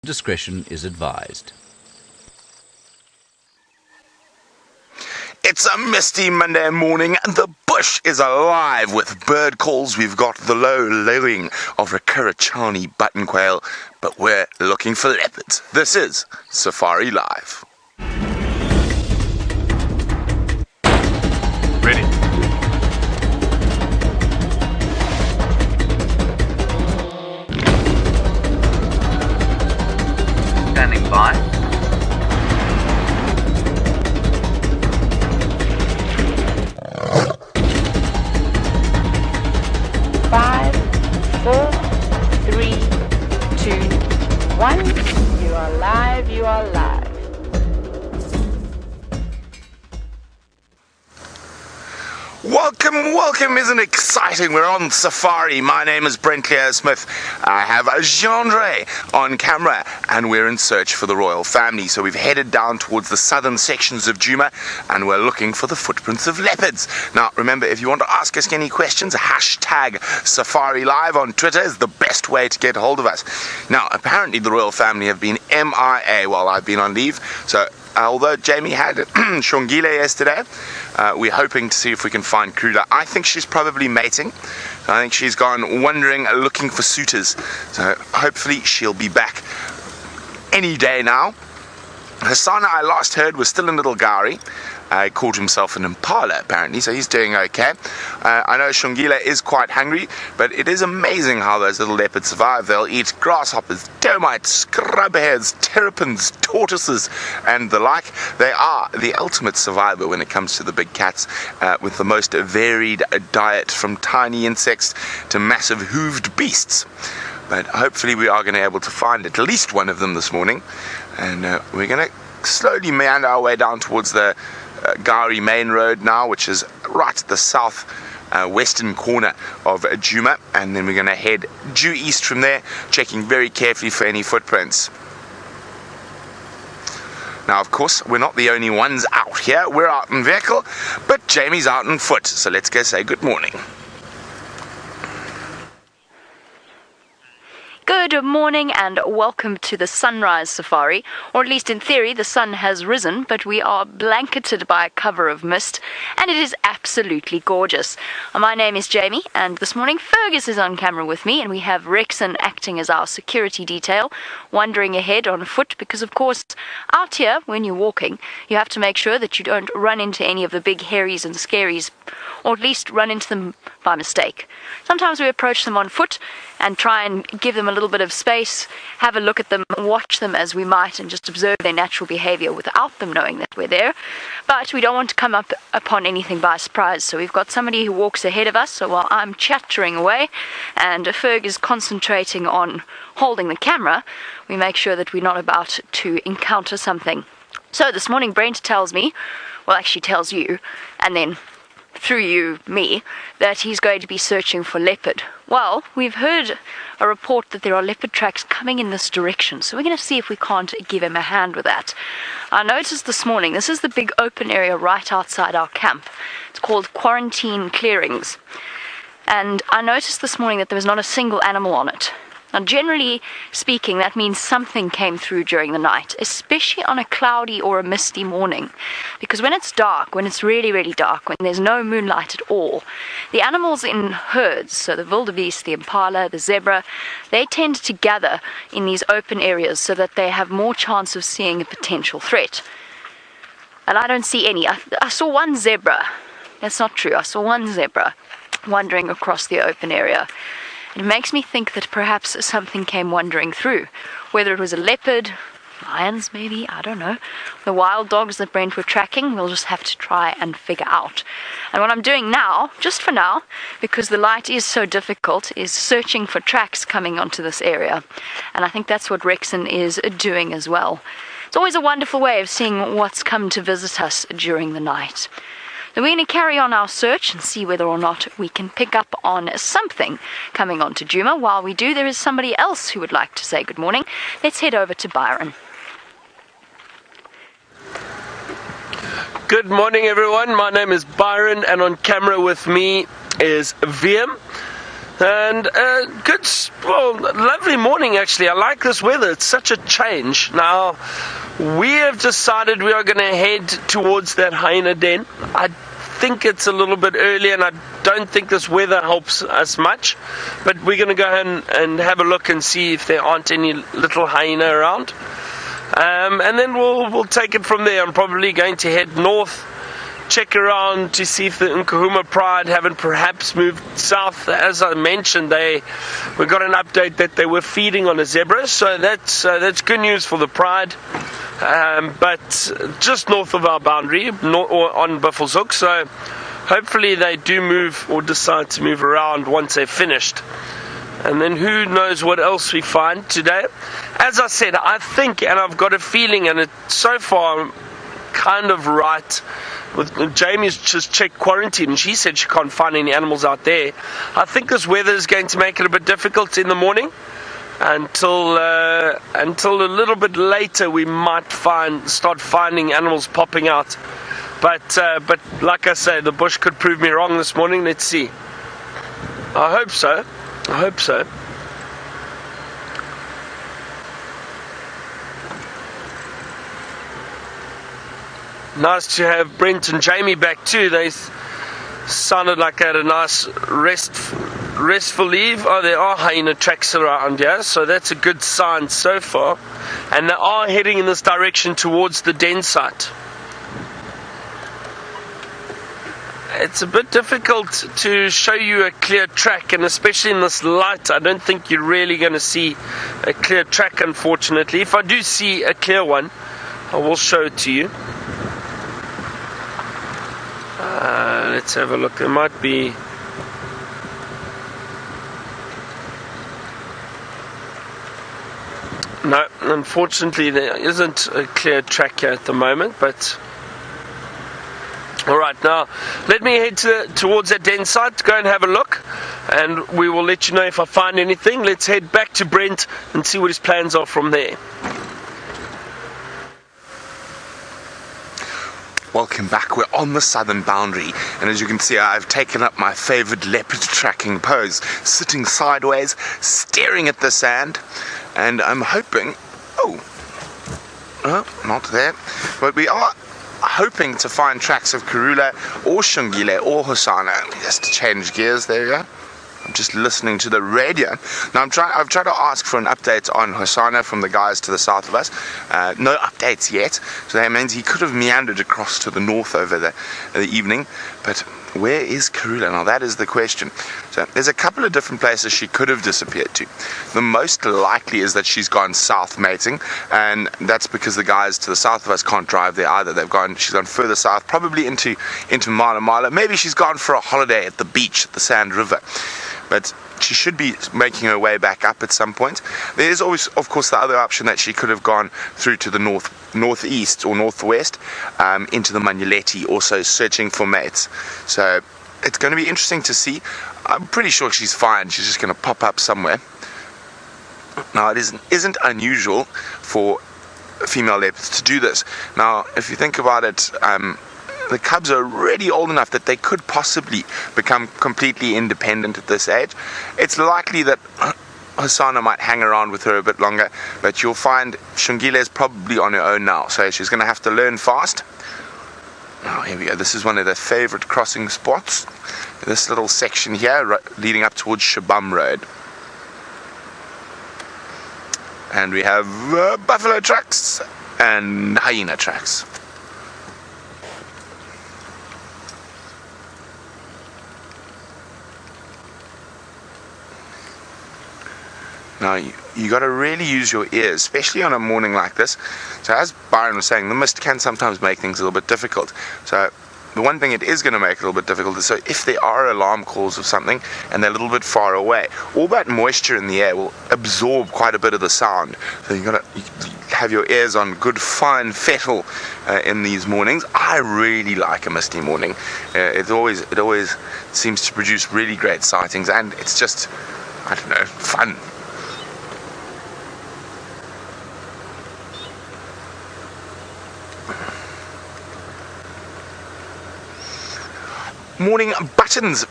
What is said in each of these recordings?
Discretion is advised. It's a misty Monday morning and the bush is alive with bird calls. We've got the low lowing of Rakurachani button quail, but we're looking for leopards. This is Safari Live. Ready. Standing by. Five, 4, 3, 2, 1. You are live, you are live. Welcome, isn't it exciting? We're on safari. My name is Brent Leo Smith. I have Gendre on camera and we're in search for the royal family. So we've headed down towards the southern sections of Djuma and we're looking for the footprints of leopards. Now remember, if you want to ask us any questions, hashtag Safari Live on Twitter is the best way to get hold of us. Now apparently the royal family have been MIA while I've been on leave. So although Jamie had Shongile yesterday, we're hoping to see if we can find Krula. I think she's probably mating. I think she's gone wandering, looking for suitors. So hopefully she'll be back any day now. Hassan, I last heard, was still in Little Gari. He called himself an impala, apparently, so he's doing okay. I know Shongile is quite hungry, but it is amazing how those little leopards survive. They'll eat grasshoppers, termites, scrubheads, terrapins, tortoises, and the like. They are the ultimate survivor when it comes to the big cats, with the most varied diet from tiny insects to massive hooved beasts. But hopefully we are going to be able to find at least one of them this morning, and we're going to slowly meander our way down towards the Gari main road now, which is right at the south western corner of Djuma, and then we're going to head due east from there, checking very carefully for any footprints. Now of course we're not the only ones out here. We're out in vehicle, but Jamie's out on foot, so let's go say good morning. Good morning and welcome to the sunrise safari, or at least in theory the sun has risen, but we are blanketed by a cover of mist and it is absolutely gorgeous. My name is Jamie and this morning Fergus is on camera with me and we have Rexon acting as our security detail, wandering ahead on foot because of course out here when you're walking you have to make sure that you don't run into any of the big hairies and scaries, or at least run into them by mistake. Sometimes we approach them on foot and try and give them a little bit of space, have a look at them, watch them as we might and just observe their natural behavior without them knowing that we're there. But we don't want to come up upon anything by surprise, so we've got somebody who walks ahead of us, so while I'm chattering away and Ferg is concentrating on holding the camera, we make sure that we're not about to encounter something. So this morning Brent tells me, well actually tells you, and then through you, me, that he's going to be searching for leopard. Well, we've heard a report that there are leopard tracks coming in this direction, so we're going to see if we can't give him a hand with that. I noticed this morning, this is the big open area right outside our camp. It's called Quarantine Clearings. And I noticed this morning that there was not a single animal on it. Now, generally speaking, that means something came through during the night, especially on a cloudy or a misty morning. Because when it's dark, when it's really, really dark, when there's no moonlight at all, the animals in herds, so the wildebeest, the impala, the zebra, they tend to gather in these open areas so that they have more chance of seeing a potential threat. And I don't see any. I saw one zebra. That's not true. I saw one zebra wandering across the open area. It makes me think that perhaps something came wandering through, whether it was a leopard, lions maybe, I don't know. The wild dogs that Brent were tracking, we'll just have to try and figure out. And what I'm doing now, just for now, because the light is so difficult, is searching for tracks coming onto this area. And I think that's what Rexon is doing as well. It's always a wonderful way of seeing what's come to visit us during the night. So we're going to carry on our search and see whether or not we can pick up on something coming onto Djuma. While we do, there is somebody else who would like to say good morning. Let's head over to Byron. Good morning everyone, my name is Byron and on camera with me is VM. And good, well, lovely morning actually. I like this weather. It's such a change. Now, we have decided we are going to head towards that hyena den. I think it's a little bit early, and I don't think this weather helps us much. But we're going to go and have a look and see if there aren't any little hyena around. And then we'll take it from there. I'm probably going to head north, check around to see if the Nkahuma Pride haven't perhaps moved south. As I mentioned, we got an update that they were feeding on a zebra, so that's good news for the Pride. But just north of our boundary, or on Buffelshoek, so hopefully they do move or decide to move around once they're finished. And then who knows what else we find today. As I said, I think, and I've got a feeling, and it's so far kind of right. Jamie's just checked quarantine and she said she can't find any animals out there. I think this weather is going to make it a bit difficult in the morning until a little bit later we might start finding animals popping out. But like I say, the bush could prove me wrong this morning. Let's see. I hope so. Nice to have Brent and Jamie back too. They sounded like they had a nice restful leave. Oh, there are hyena tracks around here, so that's a good sign so far. And they are heading in this direction towards the den site. It's a bit difficult to show you a clear track, and especially in this light, I don't think you're really going to see a clear track, unfortunately. If I do see a clear one, I will show it to you. Let's have a look. There might be... No, unfortunately there isn't a clear track here at the moment, but... Alright, now let me head towards that den site, go and have a look, and we will let you know if I find anything. Let's head back to Brent and see what his plans are from there. Welcome back. We're on the southern boundary, and as you can see, I've taken up my favorite leopard tracking pose, sitting sideways, staring at the sand, and I'm hoping... not there. But we are hoping to find tracks of Karula or Shungile or Hosana. Just to change gears, there we go. I'm just listening to the radio. Now I've tried to ask for an update on Hosana from the guys to the south of us. No updates yet. So that means he could have meandered across to the north over the evening. But where is Karula? Now that is the question. So there's a couple of different places she could have disappeared to. The most likely is that she's gone south mating, and that's because the guys to the south of us can't drive there either. She's gone further south, probably into Nyala. Maybe she's gone for a holiday at the beach at the Sand River. But she should be making her way back up at some point. There is always, of course, the other option that she could have gone through to the northeast or northwest, into the Manyuleti, also searching for mates. So it's going to be interesting to see. I'm pretty sure she's fine. She's just going to pop up somewhere. Now, it isn't unusual for female leopards to do this. Now, if you think about it, the cubs are already old enough that they could possibly become completely independent at this age. It's likely that Hosana might hang around with her a bit longer, but you'll find Shungile is probably on her own now, so she's going to have to learn fast. Now, here we go. This is one of their favorite crossing spots. This little section here leading up towards Shabam Road. And we have buffalo tracks and hyena tracks. Now, you got to really use your ears, especially on a morning like this. So as Byron was saying, the mist can sometimes make things a little bit difficult. So the one thing it is going to make it a little bit difficult is, so if there are alarm calls of something and they're a little bit far away, all that moisture in the air will absorb quite a bit of the sound. So you have your ears on good fine fettle in these mornings. I really like a misty morning. It always seems to produce really great sightings, and it's just, I don't know, fun. Morning, Buttons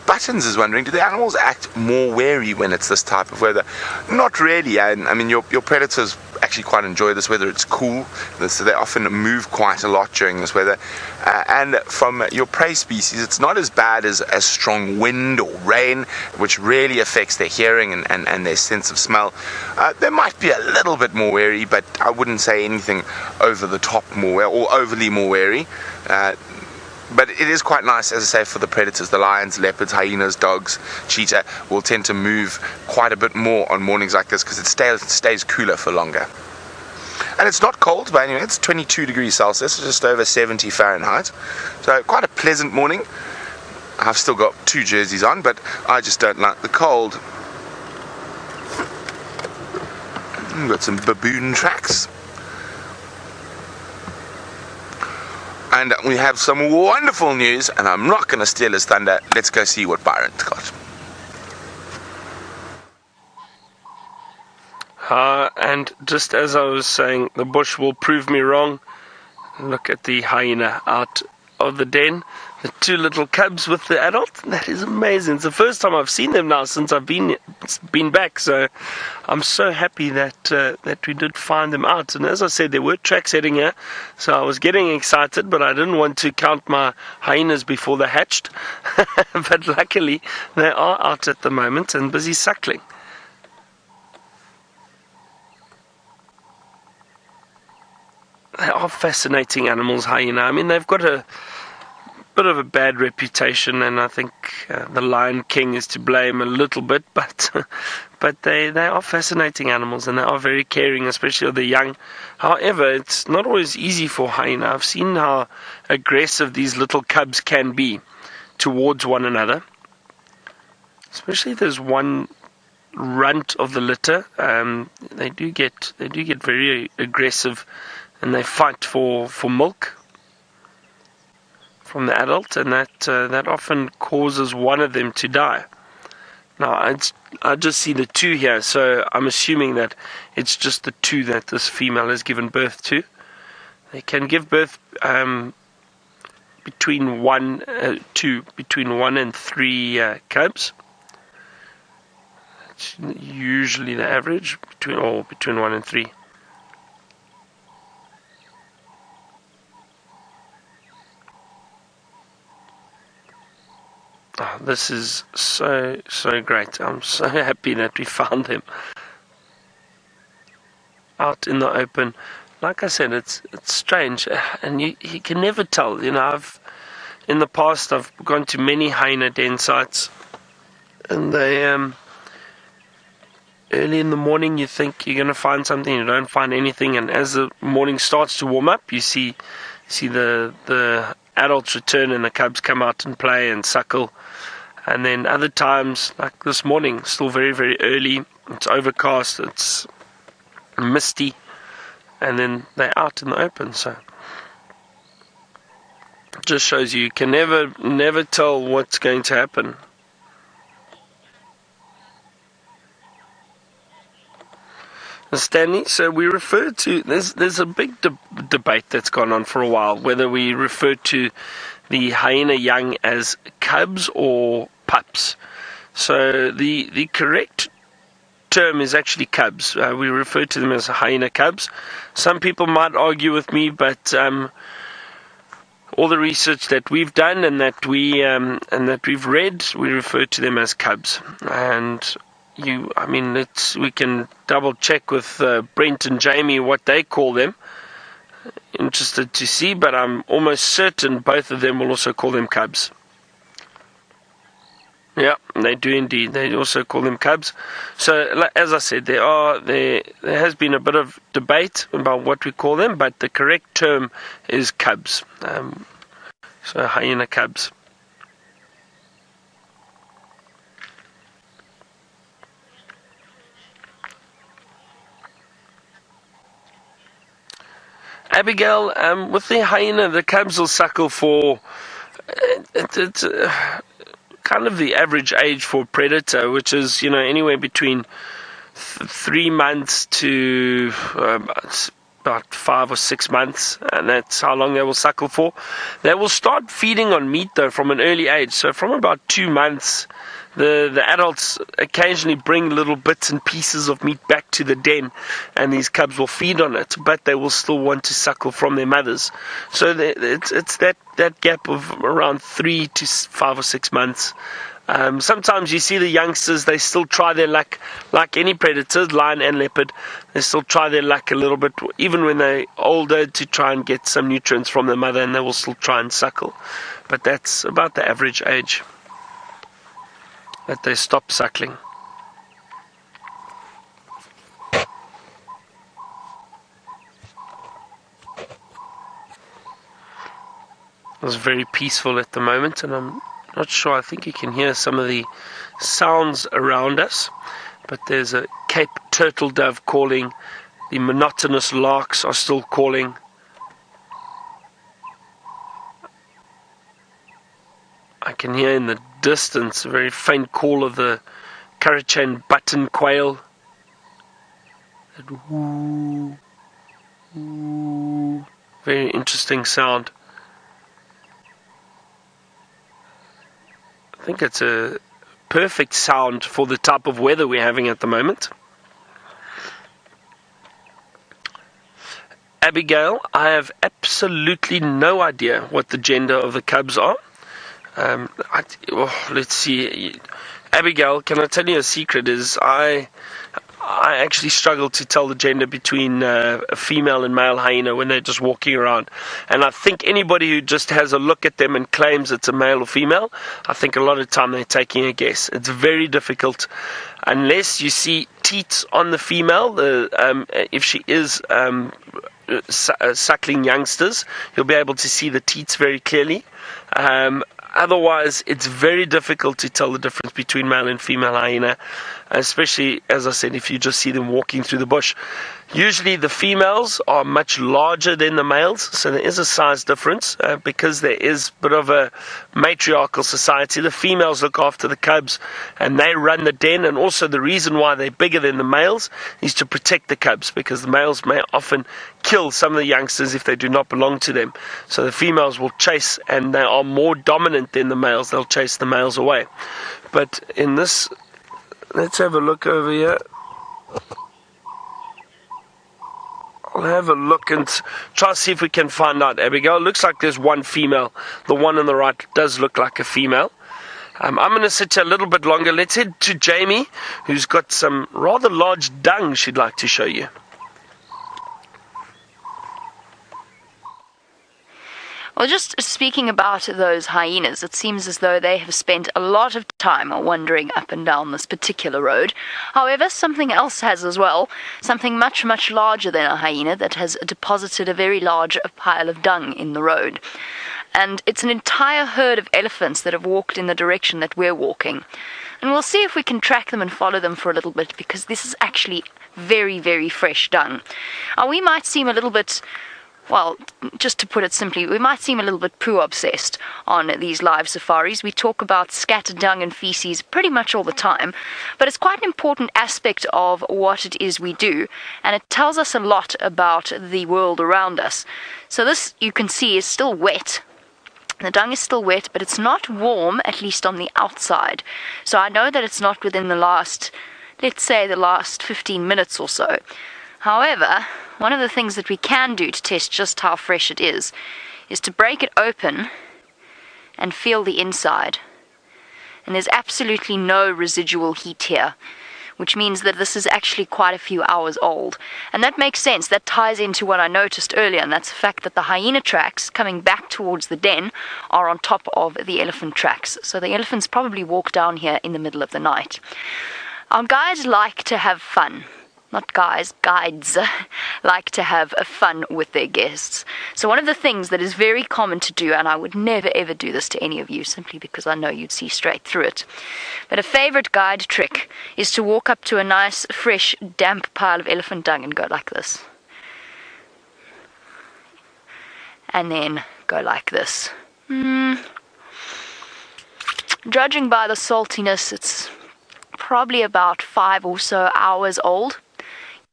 is wondering, do the animals act more wary when it's this type of weather? Not really. I mean, your predators actually quite enjoy this weather. It's cool, so they often move quite a lot during this weather. And from your prey species, it's not as bad as strong wind or rain, which really affects their hearing and their sense of smell. They might be a little bit more wary, but I wouldn't say anything over the top more or overly more wary. But it is quite nice, as I say, for the predators. The lions, leopards, hyenas, dogs, cheetah will tend to move quite a bit more on mornings like this because it stays cooler for longer. And it's not cold by any means. It's 22 degrees Celsius, just over 70 Fahrenheit. So quite a pleasant morning. I've still got 2 jerseys on, but I just don't like the cold. We've got some baboon tracks. And we have some wonderful news, and I'm not going to steal his thunder. Let's go see what Byron's got. And just as I was saying, the bush will prove me wrong. Look at the hyena out of the den. The 2 little cubs with the adult. That is amazing. It's the first time I've seen them now since I've been back. So I'm so happy that we did find them out. And as I said, there were tracks heading here, so I was getting excited, but I didn't want to count my hyenas before they hatched. But luckily, they are out at the moment and busy suckling. They are fascinating animals, hyena. I mean, they've got a bit of a bad reputation, and I think the Lion King is to blame a little bit, but they are fascinating animals, and they are very caring, especially of the young. However, it's not always easy for hyena. I've seen how aggressive these little cubs can be towards one another, especially if there's one runt of the litter. They do get very aggressive, and they fight for milk from the adult, and that often causes one of them to die. Now, I just see the 2 here, so I'm assuming that it's just the 2 that this female has given birth to. They can give birth between 1 and 3 cubs. It's usually the average, between 1 and 3. Oh, this is so great. I'm so happy that we found them out in the open. Like I said, it's strange, and you can never tell. You know, in the past I've gone to many hyena den sites, and they early in the morning you think you're going to find something, you don't find anything, and as the morning starts to warm up, you see the adults return and the cubs come out and play and suckle. And then other times, like this morning, still very, very early, it's overcast, it's misty, and then they're out in the open. So it just shows you can never tell what's going to happen. Stanley, so we refer to, there's a big debate that's gone on for a while, whether we refer to the hyena young as cubs or pups. So the correct term is actually cubs. We refer to them as hyena cubs. Some people might argue with me, but all the research that we've done and that we've read, we refer to them as cubs. And we can double check with Brent and Jamie what they call them. Interested to see, but I'm almost certain both of them will also call them cubs. Yeah, they do indeed. They also call them cubs. So, as I said, there has been a bit of debate about what we call them, but the correct term is cubs. So hyena cubs. Abigail, with the hyena, the cubs will suckle for it's kind of the average age for a predator, which is anywhere between 3 months to about 5 or 6 months, and that's how long they will suckle for. They will start feeding on meat though from an early age, so from about 2 months the adults occasionally bring little bits and pieces of meat back to the den, and these cubs will feed on it, but they will still want to suckle from their mothers. So it's that gap of around 3 to 5 or 6 months. Sometimes you see the youngsters, they still try their luck, like any predators, lion and leopard. They still try their luck a little bit, even when they're older, to try and get some nutrients from their mother, and they will still try and suckle. But that's about the average age that they stop suckling. It's very peaceful at the moment, and I'm not sure, I think you can hear some of the sounds around us, but there's a Cape turtle dove calling, the monotonous larks are still calling. I can hear in the distance a very faint call of the Karachan button quail. That woo, woo, very interesting sound. I think it's a perfect sound for the type of weather we're having at the moment. Abigail, I have absolutely no idea what the gender of the cubs are. Let's see. Abigail, can I tell you a secret? Is I actually struggle to tell the gender between a female and male hyena when they're just walking around. And I think anybody who just has a look at them and claims it's a male or female, I think a lot of the time they're taking a guess. It's very difficult unless you see teats on the female. If she is suckling youngsters, you'll be able to see the teats very clearly. Otherwise, it's very difficult to tell the difference between male and female hyena, especially, as I said, if you just see them walking through the bush. Usually the females are much larger than the males, so there is a size difference because there is a bit of a matriarchal society. The females look after the cubs and they run the den, and also the reason why they're bigger than the males is to protect the cubs, because the males may often kill some of the youngsters if they do not belong to them. So the females will chase, and they are more dominant than the males. They'll chase the males away. But in this, let's have a look over here. I'll have a look and try to see if we can find out, Abigail. It looks like there's one female. The one on the right does look like a female. I'm going to sit here a little bit longer. Let's head to Jamie, who's got some rather large dung she'd like to show you. Well, just speaking about those hyenas, it seems as though they have spent a lot of time wandering up and down this particular road. However, something else has as well, something much, much larger than a hyena that has deposited a very large pile of dung in the road. And it's an entire herd of elephants that have walked in the direction that we're walking. And we'll see if we can track them and follow them for a little bit, because this is actually very, very fresh dung. We might seem a little bit... Well, just to put it simply, we might seem a little bit poo-obsessed on these live safaris. We talk about scattered dung and feces pretty much all the time, but it's quite an important aspect of what it is we do, and it tells us a lot about the world around us. So this, you can see, is still wet. The dung is still wet, but it's not warm, at least on the outside. So I know that it's not within the last, let's say, the last 15 minutes or so. However, one of the things that we can do to test just how fresh it is to break it open and feel the inside. And there's absolutely no residual heat here, which means that this is actually quite a few hours old. And that makes sense. That ties into what I noticed earlier, and that's the fact that the hyena tracks coming back towards the den are on top of the elephant tracks. So the elephants probably walk down here in the middle of the night. Our guides like to have fun. Not guys, guides like to have fun with their guests. So one of the things that is very common to do, and I would never ever do this to any of you simply because I know you'd see straight through it, but a favorite guide trick is to walk up to a nice, fresh, damp pile of elephant dung and go like this. And then go like this. Judging by the saltiness, it's probably about 5 or so hours old.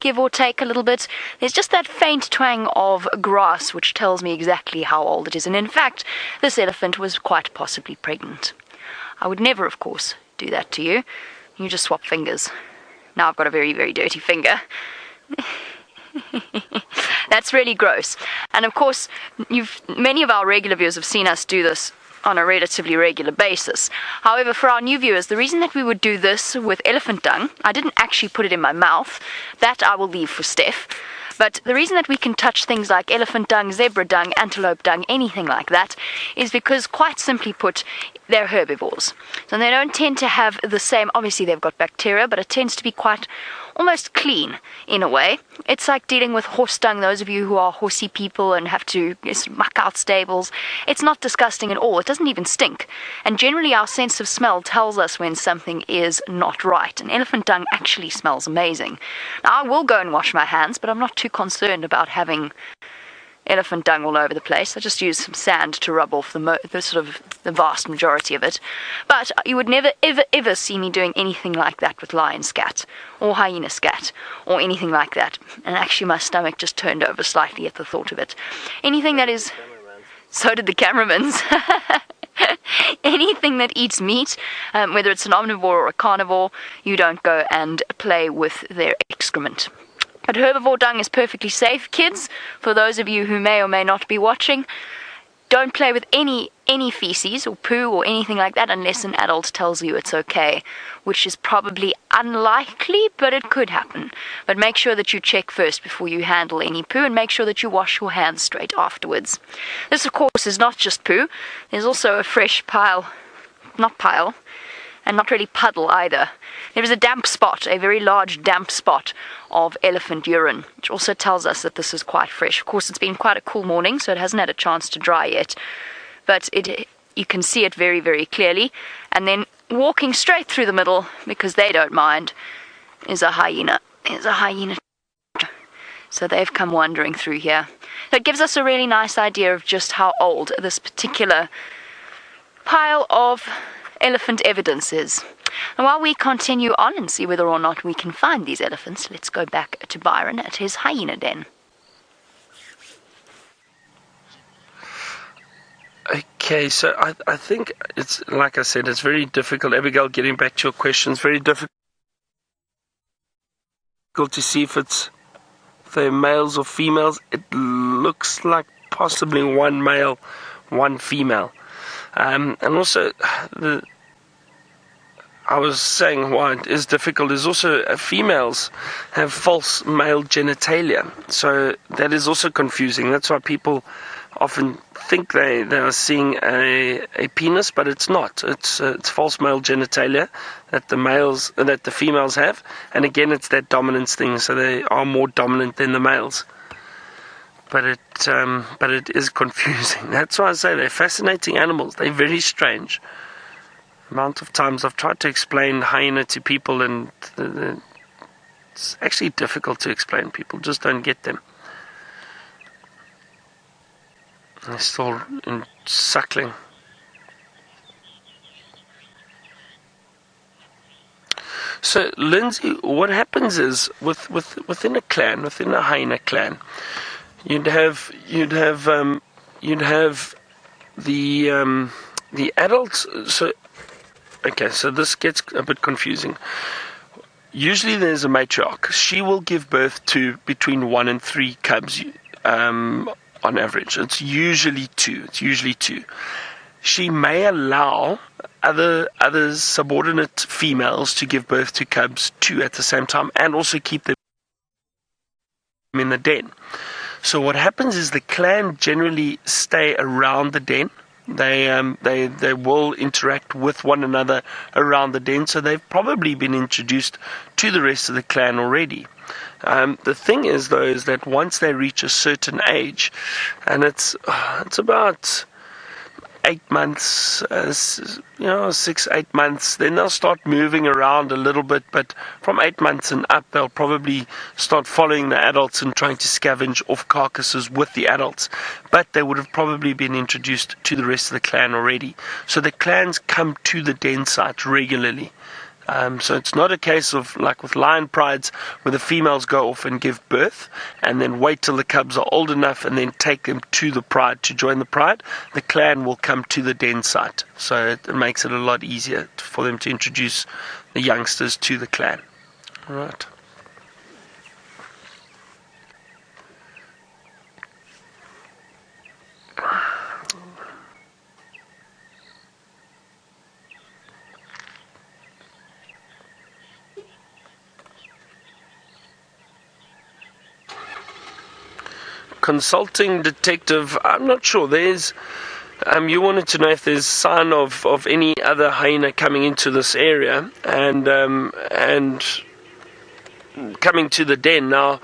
give or take a little bit. There's just that faint twang of grass which tells me exactly how old it is. And in fact, this elephant was quite possibly pregnant. I would never, of course, do that to you. You just swap fingers. Now I've got a very, very dirty finger. That's really gross. And of course, many of our regular viewers have seen us do this on a relatively regular basis. However, for our new viewers, the reason that we would do this with elephant dung, I didn't actually put it in my mouth. That I will leave for Steph. But the reason that we can touch things like elephant dung, zebra dung, antelope dung, anything like that, is because, quite simply put, they're herbivores. So they don't tend to have the same, obviously they've got bacteria, but it tends to be quite almost clean in a way. It's like dealing with horse dung, those of you who are horsey people and have to muck out stables. It's not disgusting at all. It doesn't even stink. And generally our sense of smell tells us when something is not right. And elephant dung actually smells amazing. Now, I will go and wash my hands, but I'm not too concerned about having elephant dung all over the place. I just use some sand to rub off the vast majority of it. But you would never, ever, ever see me doing anything like that with lion scat or hyena scat or anything like that. And actually my stomach just turned over slightly at the thought of it. Anything that is... So did the cameraman's. Anything that eats meat, whether it's an omnivore or a carnivore, you don't go and play with their excrement. But herbivore dung is perfectly safe, kids. For those of you who may or may not be watching, don't play with any feces or poo or anything like that unless an adult tells you it's okay, which is probably unlikely, but it could happen. But make sure that you check first before you handle any poo, and make sure that you wash your hands straight afterwards. This, of course, is not just poo. There's also a fresh and not really puddle either. There is a damp spot, a very large damp spot of elephant urine, which also tells us that this is quite fresh. Of course, it's been quite a cool morning, so it hasn't had a chance to dry yet, but you can see it very, very clearly. And then walking straight through the middle, because they don't mind, is a hyena. So they've come wandering through here. So it gives us a really nice idea of just how old this particular pile of elephant evidence is. And while we continue on and see whether or not we can find these elephants, let's go back to Byron at his hyena den. Okay, so I think it's, like I said, it's very difficult. Abigail, getting back to your questions, very difficult to see if they're males or females. It looks like possibly one male, one female. And also, I was saying why it is difficult is also females have false male genitalia. So that is also confusing. That's why people often think they are seeing a penis, but it's not. It's false male genitalia that the females have. And again, it's that dominance thing. So they are more dominant than the males. But it is confusing. That's why I say they're fascinating animals. They're very strange. The amount of times I've tried to explain hyena to people, and it's actually difficult to explain. People just don't get them. They're still suckling. So, Lindsay, what happens is within a clan, within a hyena clan, you'd have the adults. So this gets a bit confusing. Usually there's a matriarch. She will give birth to between 1 and 3 cubs on average. It's usually two. She may allow other subordinate females to give birth to cubs 2 at the same time, and also keep them in the den. So what happens is the clan generally stay around the den. They will interact with one another around the den, so they've probably been introduced to the rest of the clan already. The thing is, though, is that once they reach a certain age, and it's about 8 months, 6-8 months, then they'll start moving around a little bit, but from 8 months and up, they'll probably start following the adults and trying to scavenge off carcasses with the adults. But they would have probably been introduced to the rest of the clan already. So the clans come to the den site regularly. So it's not a case of like with lion prides where the females go off and give birth and then wait till the cubs are old enough and then take them to the pride to join the pride. The clan will come to the den site, so it makes it a lot easier for them to introduce the youngsters to the clan. All right. Consulting detective, I'm not sure. There's you wanted to know if there's sign of any other hyena coming into this area and coming to the den. Now,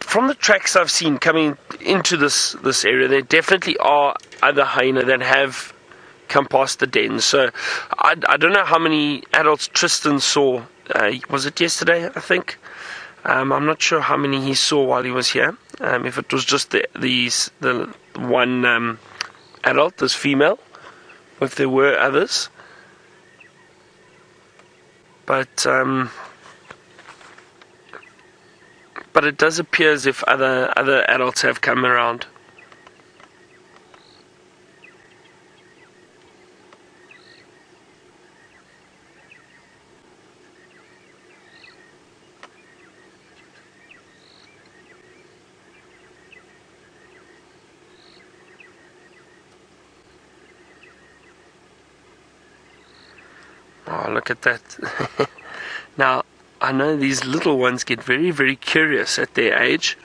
from the tracks I've seen coming into this area, there definitely are other hyena that have come past the den. So I don't know how many adults Tristan saw. Was it yesterday, I think? I'm not sure how many he saw while he was here. If it was just the one adult, this female, or if there were others. But it does appear as if other adults have come around. Oh, look at that. Now, I know these little ones get very, very curious at their age.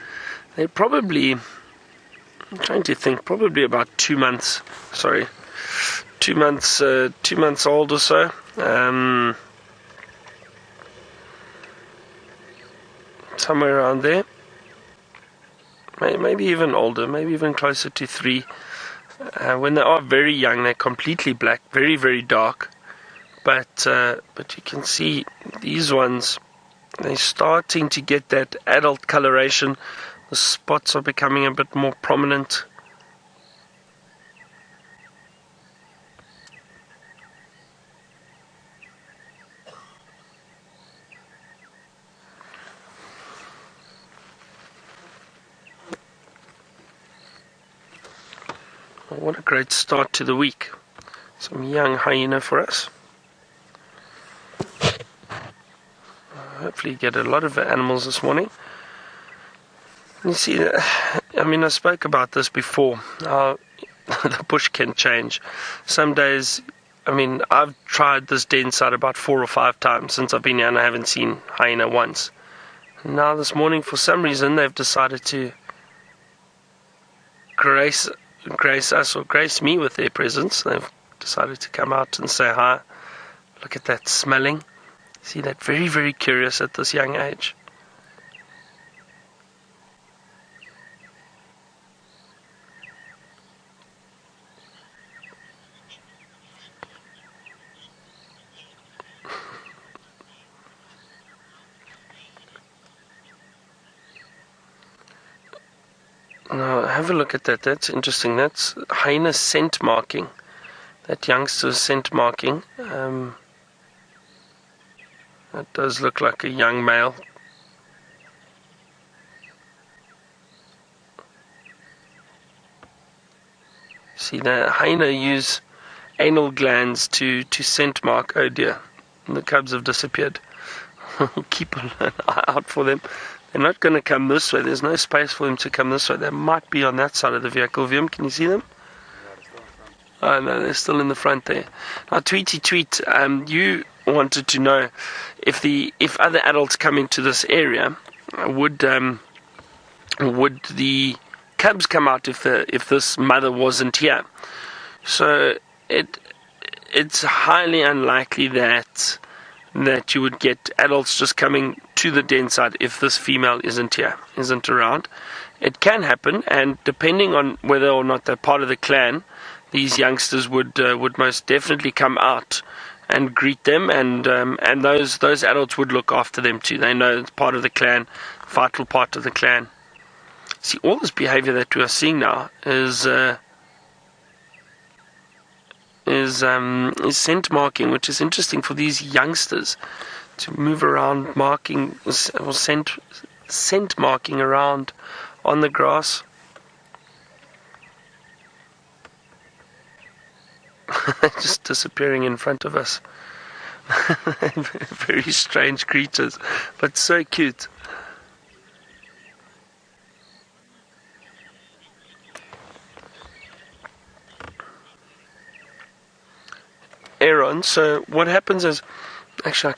They're probably, I'm trying to think, probably about 2 months, 2 months old or so. Somewhere around there. Maybe even older, maybe even closer to 3. When they are very young, they're completely black, very, very dark. But you can see these ones, they're starting to get that adult coloration. The spots are becoming a bit more prominent. What a great start to the week. Some young hyena for us. Hopefully get a lot of animals this morning. You see, I mean, I spoke about this before, how the bush can change. Some days, I mean, I've tried this den site about 4 or 5 times since I've been here and I haven't seen hyena once. Now this morning, for some reason, they've decided to grace us or grace me with their presence. They've decided to come out and say hi. Look at that smelling. See that? Very, very curious at this young age. Now, have a look at that. That's interesting. That's hyena scent marking. That youngster's scent marking. That does look like a young male. See, the hyena use anal glands to scent mark. Oh dear, and the cubs have disappeared. Keep an eye out for them. They're not going to come this way. There's no space for them to come this way. They might be on that side of the vehicle. Viam, can you see them? Oh no, they're still in the front there. Now, Tweety Tweet, you wanted to know if other adults come into this area, would the cubs come out if this mother wasn't here? So it's highly unlikely that you would get adults just coming to the den site if this female isn't around. It can happen, and depending on whether or not they're part of the clan, these youngsters would most definitely come out and greet them, and those adults would look after them too. They know it's part of the clan, vital part of the clan. See, all this behavior that we are seeing now is is scent marking, which is interesting for these youngsters to move around marking or scent marking around on the grass. Just disappearing in front of us. Very strange creatures, but so cute. Aaron, so what happens is, actually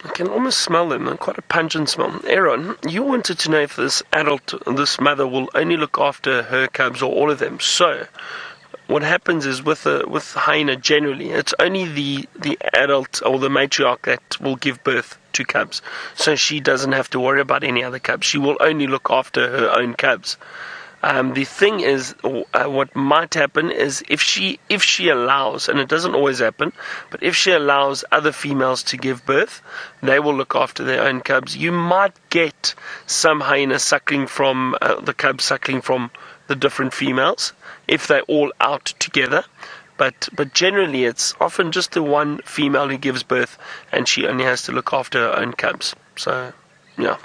I can almost smell them. They're quite a pungent smell. Aaron, you wanted to know if this mother will only look after her cubs or all of them. So what happens is with hyena generally, it's only the adult or the matriarch that will give birth to cubs. So she doesn't have to worry about any other cubs. She will only look after her own cubs. The thing is, what might happen is if she allows, and it doesn't always happen, but if she allows other females to give birth, they will look after their own cubs. You might get some hyenas suckling from the cubs suckling from the different females if they're all out together, but generally it's often just the one female who gives birth, and she only has to look after her own cubs. So, yeah.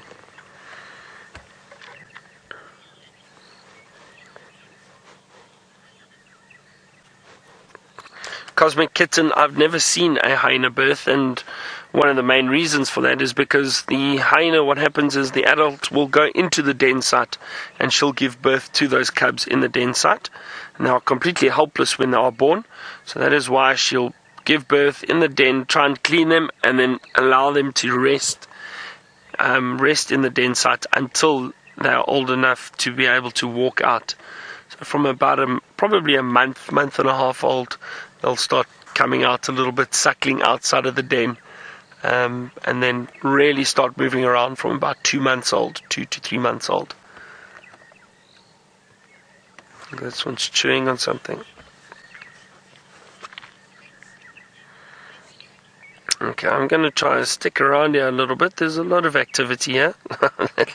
Cosmic Kitten, I've never seen a hyena birth, and one of the main reasons for that is because the hyena, what happens is the adult will go into the den site and she'll give birth to those cubs in the den site, and they are completely helpless when they are born. So that is why she'll give birth in the den, try and clean them, and then allow them to rest in the den site until they are old enough to be able to walk out. So from about probably a month and a half old, they'll start coming out a little bit, suckling outside of the den, and then really start moving around from about 2 months old, 2 to 3 months old. This one's chewing on something. Okay, I'm going to try and stick around here a little bit. There's a lot of activity here.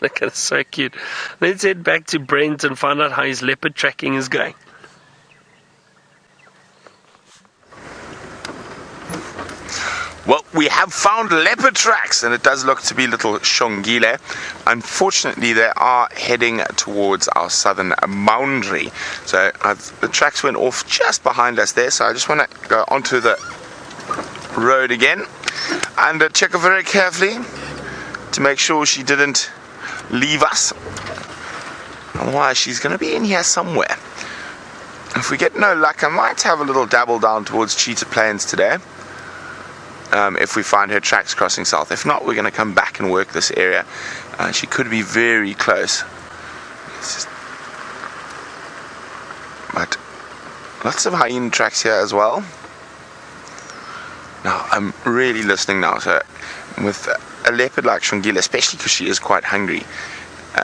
Look, it's so cute. Let's head back to Brent and find out how his leopard tracking is going. Well, we have found leopard tracks, and it does look to be little shongile. Unfortunately, they are heading towards our southern boundary. So the tracks went off just behind us there, so I just want to go onto the road again and check her very carefully to make sure she didn't leave us. Otherwise, she's going to be in here somewhere. If we get no luck, I might have a little dabble down towards Cheetah Plains today. If we find her tracks crossing south. If not, we're going to come back and work this area. She could be very close. But lots of hyena tracks here as well. Now, I'm really listening now. So with a leopard like Shongile, especially because she is quite hungry,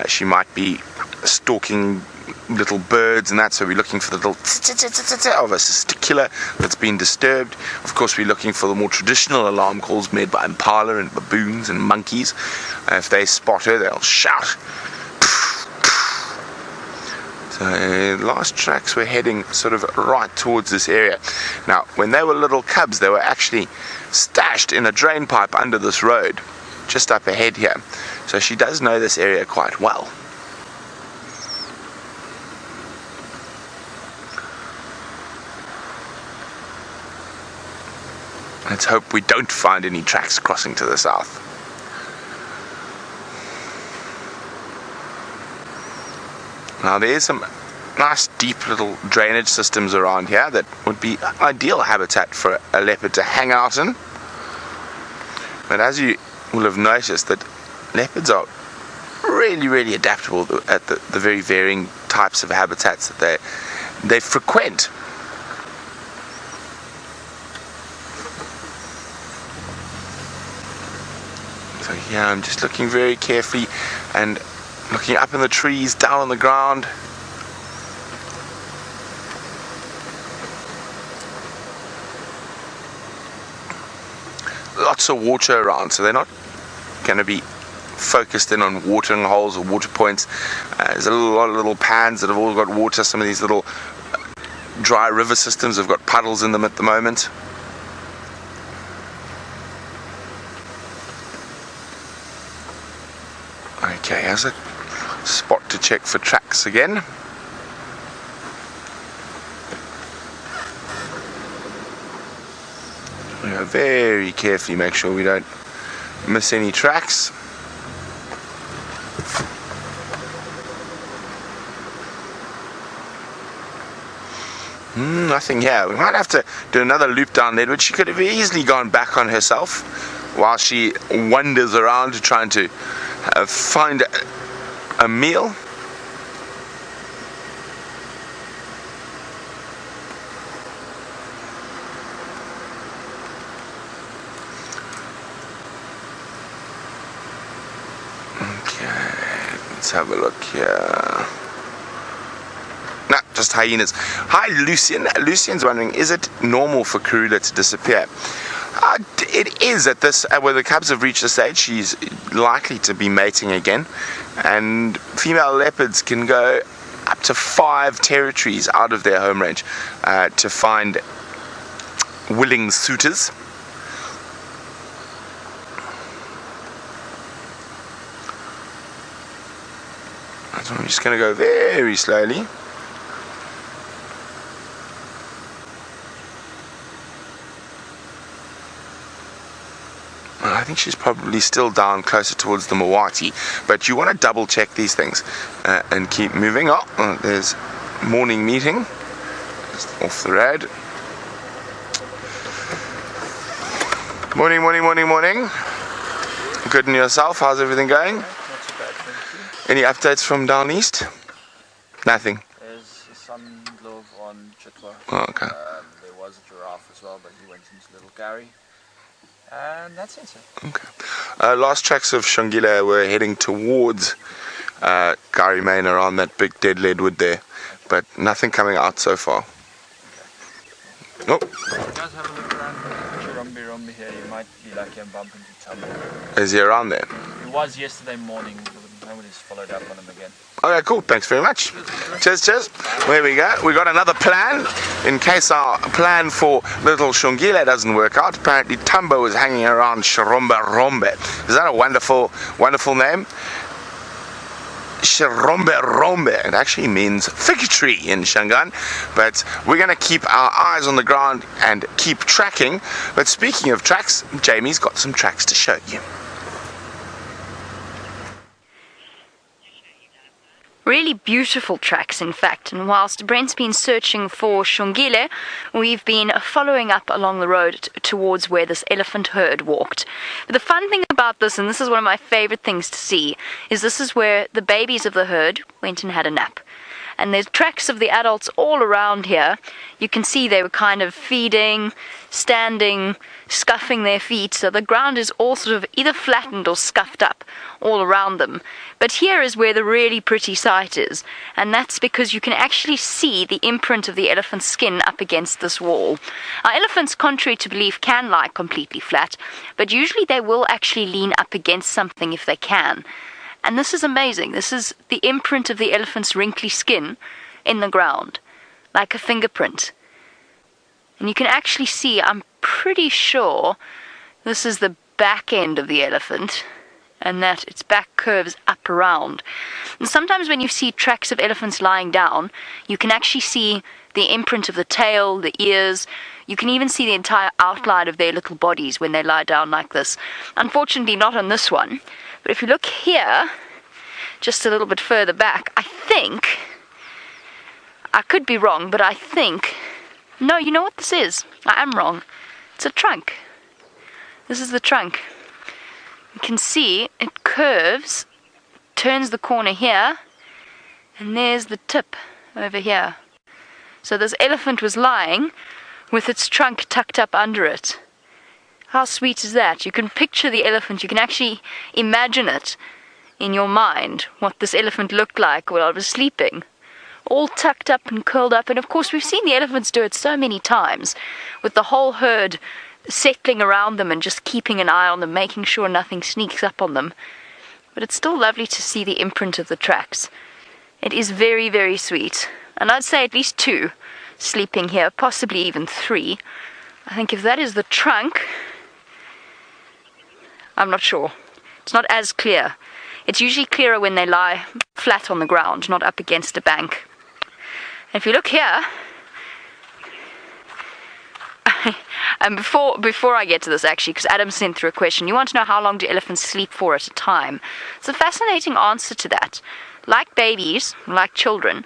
she might be stalking little birds and that, so we're looking for the little of a testicular that's been disturbed. Of course, we're looking for the more traditional alarm calls made by impala and baboons and monkeys. If they spot her, they'll shout. So last tracks were heading sort of right towards this area. Now, when they were little cubs, they were actually stashed in a drain pipe under this road just up ahead here, so she does know this area quite well. Let's hope we don't find any tracks crossing to the south. Now there's some nice deep little drainage systems around here that would be ideal habitat for a leopard to hang out in. But as you will have noticed, that leopards are really adaptable at the very varying types of habitats that they frequent. So yeah, I'm just looking very carefully and looking up in the trees, down on the ground. Lots of water around, so they're not going to be focused in on watering holes or water points. There's a lot of little pans that have all got water. Some of these little dry river systems have got puddles in them at the moment. Okay, here's a spot to check for tracks again. We go very carefully, make sure we don't miss any tracks. Nothing here. We might have to do another loop down there, which she could have easily gone back on herself while she wanders around trying to find a meal. Okay, let's have a look here. No, just hyenas. Hi, Lucian. Lucian's wondering, is it normal for Karula to disappear? It is at this, where the cubs have reached the stage, she's likely to be mating again. And female leopards can go up to 5 territories out of their home range to find willing suitors. So I'm just going to go very slowly. I think she's probably still down closer towards the Mawati, but you want to double check these things and keep moving. Oh, there's morning meeting just off the road. Morning, morning, morning, morning. Good, and yourself? How's everything going? Not too bad, thank Any updates from down east? Nothing. There's a sun glove on Chitwa. Oh, okay. There was a giraffe as well, but he went into Little Gary. And that's it, sir. Okay. Last tracks of Shangila were heading towards Gary Main around that big dead leadwood there, but nothing coming out so far. Nope. You guys have a look around Chirumbi here. You might be lucky and bump into Tumble. Is he around there? He was yesterday morning. Nobody's followed up on him again. Okay, cool. Thanks very much. Cheers, cheers. There we go. We got another plan in case our plan for little Shungile doesn't work out. Apparently, Tumbo is hanging around Shiromba Rombe. Is that a wonderful, wonderful name? Shirombe Rombe. It actually means fig tree in Shangaan, but we're going to keep our eyes on the ground and keep tracking. But speaking of tracks, Jamie's got some tracks to show you. Really beautiful tracks, in fact, and whilst Brent's been searching for Shungile, we've been following up along the road towards where this elephant herd walked. But the fun thing about this, and this is one of my favourite things to see, is this is where the babies of the herd went and had a nap. And there's tracks of the adults all around here. You can see they were kind of feeding, standing, scuffing their feet, so the ground is all sort of either flattened or scuffed up all around them. But here is where the really pretty sight is, and that's because you can actually see the imprint of the elephant's skin up against this wall. Now, elephants, contrary to belief, can lie completely flat, but usually they will actually lean up against something if they can. And this is amazing. This is the imprint of the elephant's wrinkly skin in the ground, like a fingerprint. And you can actually see, I'm pretty sure, this is the back end of the elephant, and that its back curves up around. And sometimes when you see tracks of elephants lying down, you can actually see the imprint of the tail, the ears. You can even see the entire outline of their little bodies when they lie down like this. Unfortunately, not on this one. But if you look here, just a little bit further back, I think, I could be wrong, but I think, no, you know what this is? I am wrong. It's a trunk. This is the trunk. You can see it curves, turns the corner here, and there's the tip over here. So this elephant was lying with its trunk tucked up under it. How sweet is that? You can picture the elephant, you can actually imagine it in your mind, what this elephant looked like while it was sleeping. All tucked up and curled up, and of course we've seen the elephants do it so many times, with the whole herd settling around them and just keeping an eye on them, making sure nothing sneaks up on them. But it's still lovely to see the imprint of the tracks. It is very, very sweet, and I'd say at least 2 sleeping here, possibly even 3. I think if that is the trunk, I'm not sure. It's not as clear. It's usually clearer when they lie flat on the ground, not up against a bank. And if you look here, and before I get to this, actually, because Adam sent through a question, you want to know how long do elephants sleep for at a time? It's a fascinating answer to that. Like babies, like children,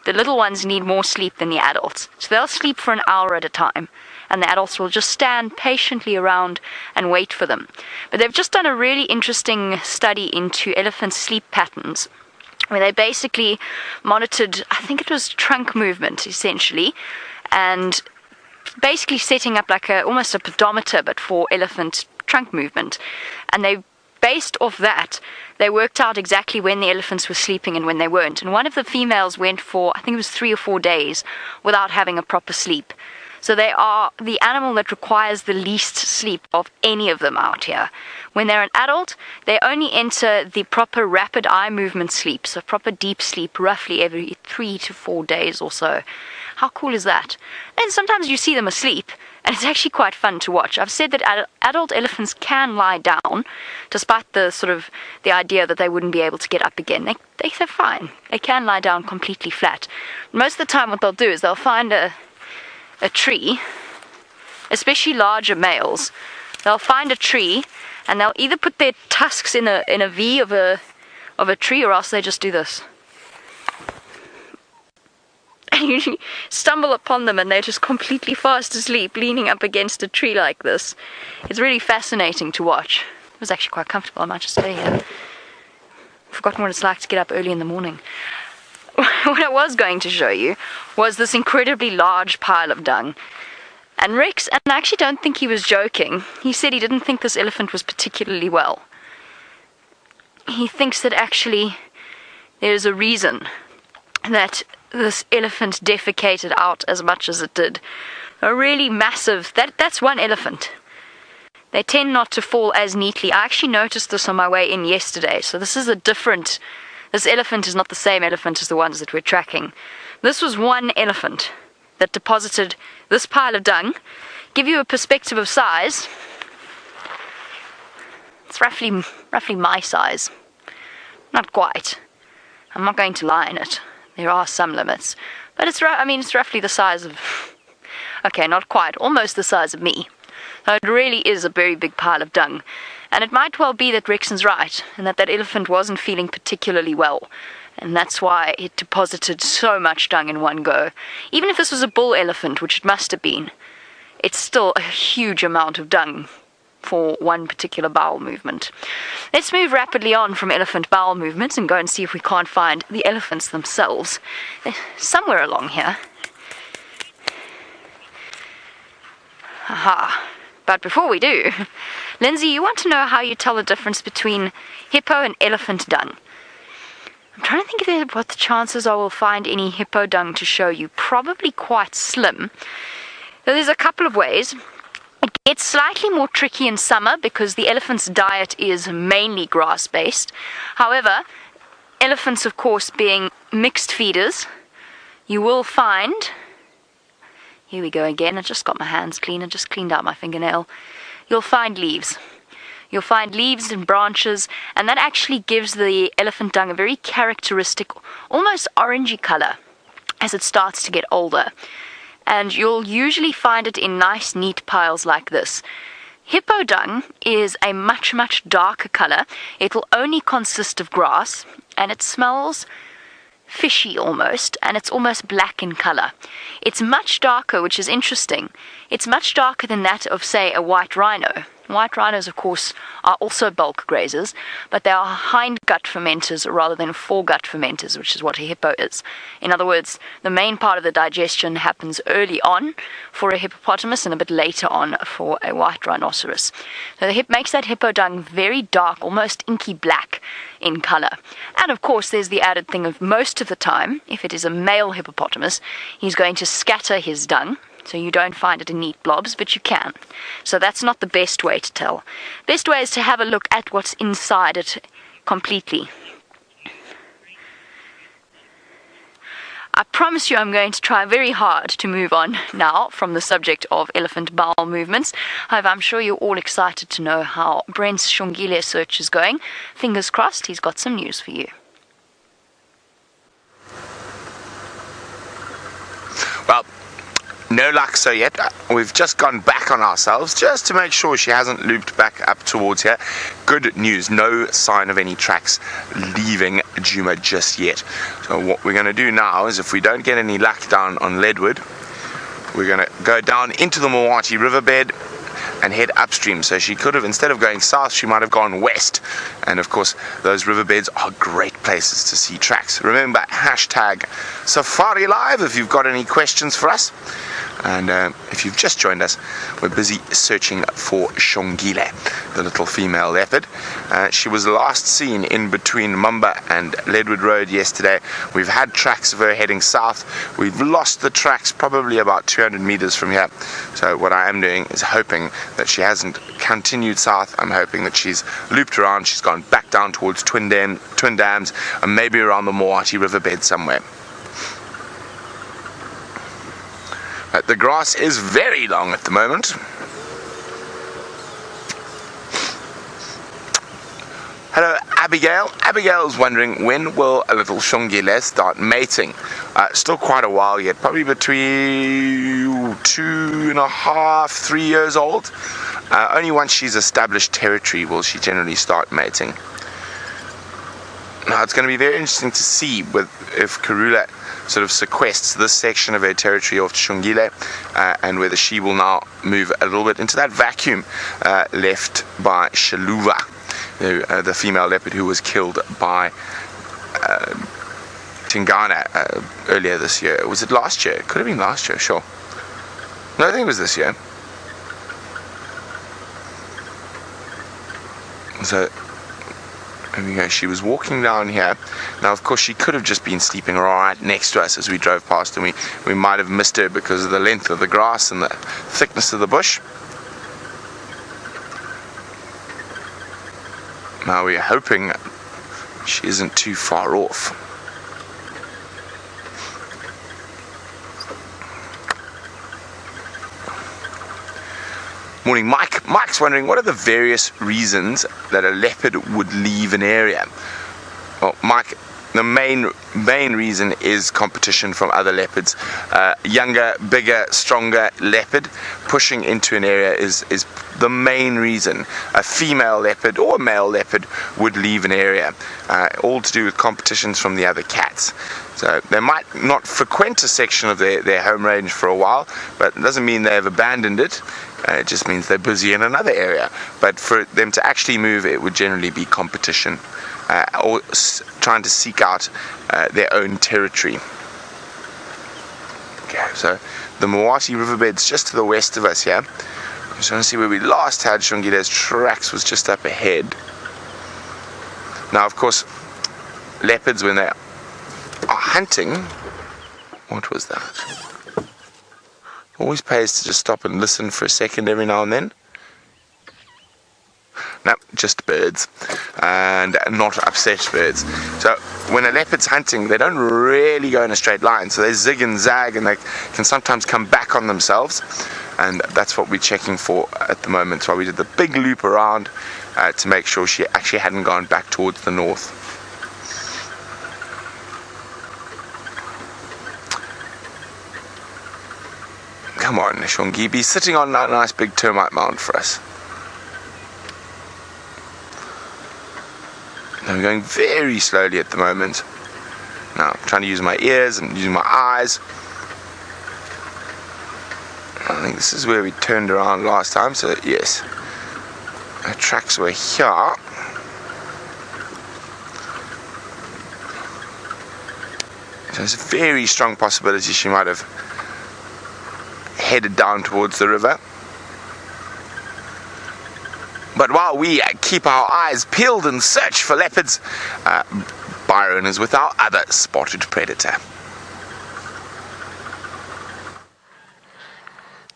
the little ones need more sleep than the adults. So they'll sleep for an hour at a time, and the adults will just stand patiently around and wait for them. But they've just done a really interesting study into elephant sleep patterns, where they basically monitored, I think it was trunk movement, essentially, and basically setting up like almost a pedometer, but for elephant trunk movement. And they, based off that, they worked out exactly when the elephants were sleeping and when they weren't. And one of the females went for, I think it was 3 or 4 days without having a proper sleep. So they are the animal that requires the least sleep of any of them out here. When they're an adult, they only enter the proper rapid eye movement sleep, so proper deep sleep, roughly every 3 to 4 days or so. How cool is that? And sometimes you see them asleep, and it's actually quite fun to watch. I've said that adult elephants can lie down, despite the idea that they wouldn't be able to get up again. They're fine. They can lie down completely flat. Most of the time what they'll do is they'll find a tree, especially larger males. They'll find a tree, and they'll either put their tusks in a V of a tree, or else they just do this. And you stumble upon them and they're just completely fast asleep, leaning up against a tree like this. It's really fascinating to watch. It was actually quite comfortable. I might just stay here. I've forgotten what it's like to get up early in the morning. What I was going to show you was this incredibly large pile of dung. And Rex, and I actually don't think he was joking, he said he didn't think this elephant was particularly well. He thinks that actually there's a reason that this elephant defecated out as much as it did. A really massive, that's one elephant. They tend not to fall as neatly. I actually noticed this on my way in yesterday, so this elephant is not the same elephant as the ones that we're tracking. This was one elephant that deposited this pile of dung. Give you a perspective of size. It's roughly my size. Not quite. I'm not going to lie in it. There are some limits. But it's roughly the size of... Okay, not quite. Almost the size of me. So it really is a very big pile of dung. And it might well be that Rexon's right, and that elephant wasn't feeling particularly well. And that's why it deposited so much dung in one go. Even if this was a bull elephant, which it must have been, it's still a huge amount of dung for one particular bowel movement. Let's move rapidly on from elephant bowel movements and go and see if we can't find the elephants themselves. They're somewhere along here. Aha. But before we do, Lindsay, you want to know how you tell the difference between hippo and elephant dung. I'm trying to think of what the chances are we'll find any hippo dung to show you. Probably quite slim. So there's a couple of ways. It gets slightly more tricky in summer because the elephant's diet is mainly grass-based. However, elephants, of course, being mixed feeders, you will find... Here we go again. I just got my hands clean. I just cleaned out my fingernail. You'll find leaves. You'll find leaves and branches, and that actually gives the elephant dung a very characteristic, almost orangey color as it starts to get older. And you'll usually find it in nice, neat piles like this. Hippo dung is a much, much darker color. It will only consist of grass, and it smells fishy almost, and it's almost black in color. It's much darker, which is interesting. It's much darker than that of, say, a white rhino. White rhinos, of course, are also bulk grazers, but they are hindgut fermenters rather than foregut fermenters, which is what a hippo is. In other words, the main part of the digestion happens early on for a hippopotamus and a bit later on for a white rhinoceros. So the hip makes that hippo dung very dark, almost inky black in color. And of course, there's the added thing of most of the time, if it is a male hippopotamus, he's going to scatter his dung. So you don't find it in neat blobs, but you can. So that's not the best way to tell. Best way is to have a look at what's inside it completely. I promise you I'm going to try very hard to move on now from the subject of elephant bowel movements. However, I'm sure you're all excited to know how Brent's Shongile search is going. Fingers crossed, he's got some news for you. Well, no luck so yet. We've just gone back on ourselves just to make sure she hasn't looped back up towards here. Good news, no sign of any tracks leaving Djuma just yet. So what we're going to do now is, if we don't get any luck down on Leadwood, we're going to go down into the Mwati riverbed and head upstream. So she could have, instead of going south, she might have gone west. And of course, those riverbeds are great places to see tracks. Remember, hashtag Safari Live if you've got any questions for us. And if you've just joined us, we're busy searching for Shongile, the little female leopard. She was last seen in between Mumba and Leadwood Road yesterday. We've had tracks of her heading south. We've lost the tracks probably about 200 meters from here. So what I am doing is hoping that she hasn't continued south. I'm hoping that she's looped around, she's gone back down towards Twin Dams, and maybe around the Mwati riverbed somewhere. The grass is very long at the moment. Hello, Abigail. Abigail's wondering, when will a little Shongile start mating? Still quite a while yet, probably between 2.5, 3 years old. Only once she's established territory will she generally start mating. Now, it's going to be very interesting to see if Karula sort of sequests this section of her territory off Shongile, and whether she will now move a little bit into that vacuum left by Shaluva, the female leopard who was killed by Tingana earlier this year. Was it last year? It could have been last year, sure. No, I think it was this year. So there we go. She was walking down here. Now, of course, she could have just been sleeping right next to us as we drove past, and we might have missed her because of the length of the grass and the thickness of the bush. Now we're hoping she isn't too far off. Morning, Mike. Mike's wondering, what are the various reasons that a leopard would leave an area? Well, Mike, the main reason is competition from other leopards. Younger, bigger, stronger leopard pushing into an area is the main reason a female leopard or a male leopard would leave an area. All to do with competitions from the other cats. So they might not frequent a section of their home range for a while, but it doesn't mean they've abandoned it. It just means they're busy in another area. But for them to actually move, it would generally be competition, or trying to seek out their own territory. Okay, so the Mwati riverbed's just to the west of us here. I'm just trying to see where we last had Shongile's tracks, was just up ahead. Now, of course, leopards, when they are hunting, what was that? Always pays to just stop and listen for a second every now and then. No, just birds, and not upset birds. So when a leopard's hunting, they don't really go in a straight line, so they zig and zag, and they can sometimes come back on themselves, and that's what we're checking for at the moment. So we did the big loop around to make sure she actually hadn't gone back towards the north. Come on, Shongi, be sitting on that nice big termite mound for us. Now I'm going very slowly at the moment. Now I'm trying to use my ears and using my eyes. I think this is where we turned around last time, so yes. Our tracks were here. So there's a very strong possibility she might have headed down towards the river. But while we keep our eyes peeled and search for leopards, Byron is with our other spotted predator.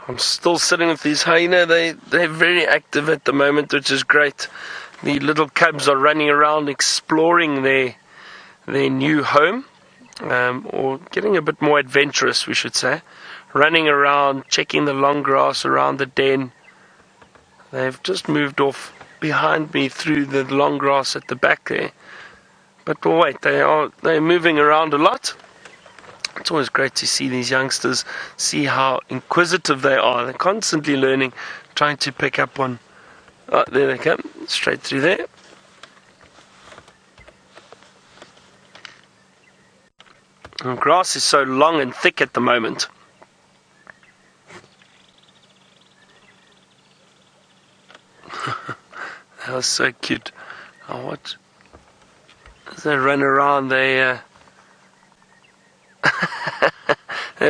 I'm still sitting with these hyena. They're very active at the moment, which is great. The little cubs are running around exploring their new home. or getting a bit more adventurous, we should say. Running around, checking the long grass around the den. They've just moved off behind me through the long grass at the back there. But we'll wait, they're moving around a lot. It's always great to see these youngsters, see how inquisitive they are. They're constantly learning, trying to pick up on... Oh, there they come, straight through there. And grass is so long and thick at the moment. That was so cute. Oh, what? As they run around, they've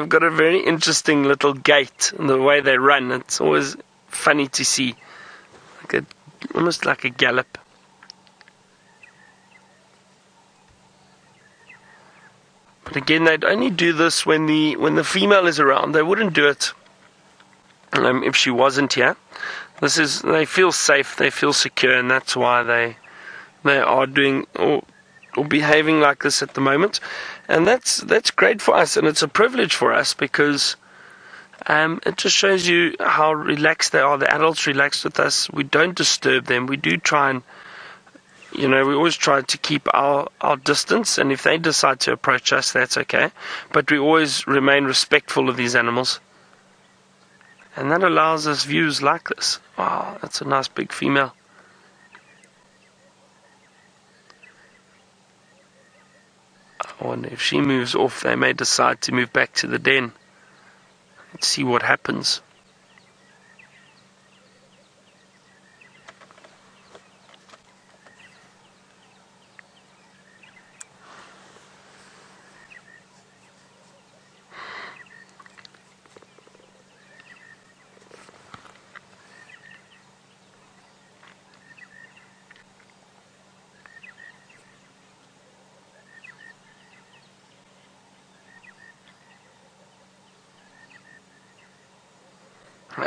got a very interesting little gait in the way they run. It's always funny to see. Almost like a gallop. But again, they'd only do this when the female is around. They wouldn't do it if she wasn't here. They feel safe, they feel secure, and that's why they are doing or behaving like this at the moment. And that's great for us, and it's a privilege for us because it just shows you how relaxed they are. The adults relaxed with us. We don't disturb them. We do try and, we always try to keep our distance, and if they decide to approach us, that's okay. But we always remain respectful of these animals. And that allows us views like this. Wow, that's a nice big female. I wonder if she moves off, they may decide to move back to the den. Let's see what happens.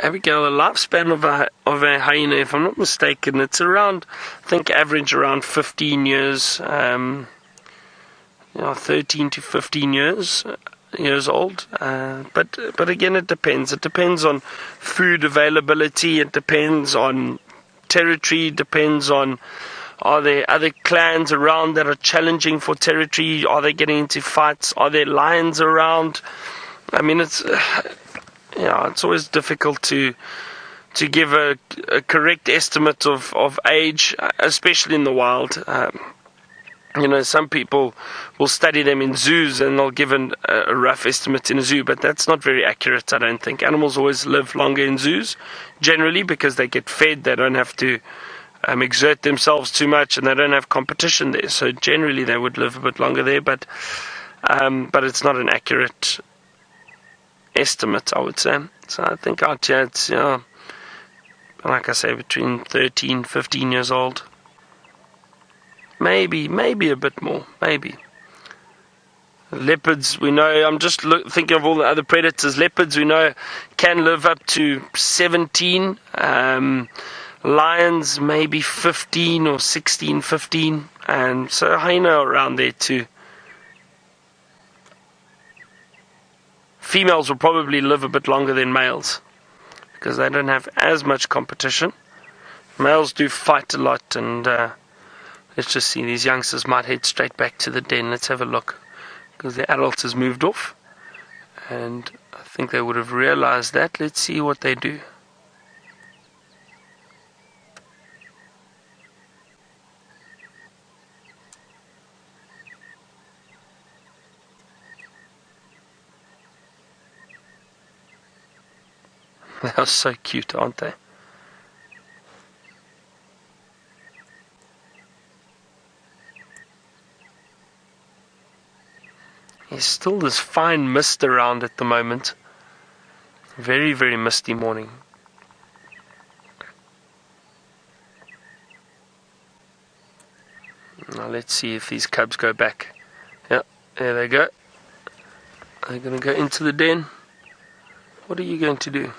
Abigail, the lifespan of a hyena, if I'm not mistaken, it's around, I think, average around 15 years, 13 to 15 years old. But again, it depends. It depends on food availability. It depends on territory. It depends on, are there other clans around that are challenging for territory? Are they getting into fights? Are there lions around? I mean, it's always difficult to give a correct estimate of age, especially in the wild. Some people will study them in zoos and they'll give a rough estimate in a zoo, but that's not very accurate, I don't think. Animals always live longer in zoos, generally, because they get fed, they don't have to exert themselves too much, and they don't have competition there. So generally they would live a bit longer there, but it's not an accurate estimate, I would say. So I think out here it's, like I say, between 13, 15 years old. Maybe a bit more, maybe. Leopards, we know, I'm just thinking of all the other predators. Leopards, we know, can live up to 17. Lions, maybe 15 or 16, 15. And so hyena around there too. Females will probably live a bit longer than males because they don't have as much competition. Males do fight a lot, and let's just see, these youngsters might head straight back to the den. Let's have a look, because the adult has moved off, and I think they would have realized that. Let's see what they do. They are so cute, aren't they? There's still this fine mist around at the moment. Very, very misty morning. Now let's see if these cubs go back. Yeah, there they go. They're going to go into the den. What are you going to do?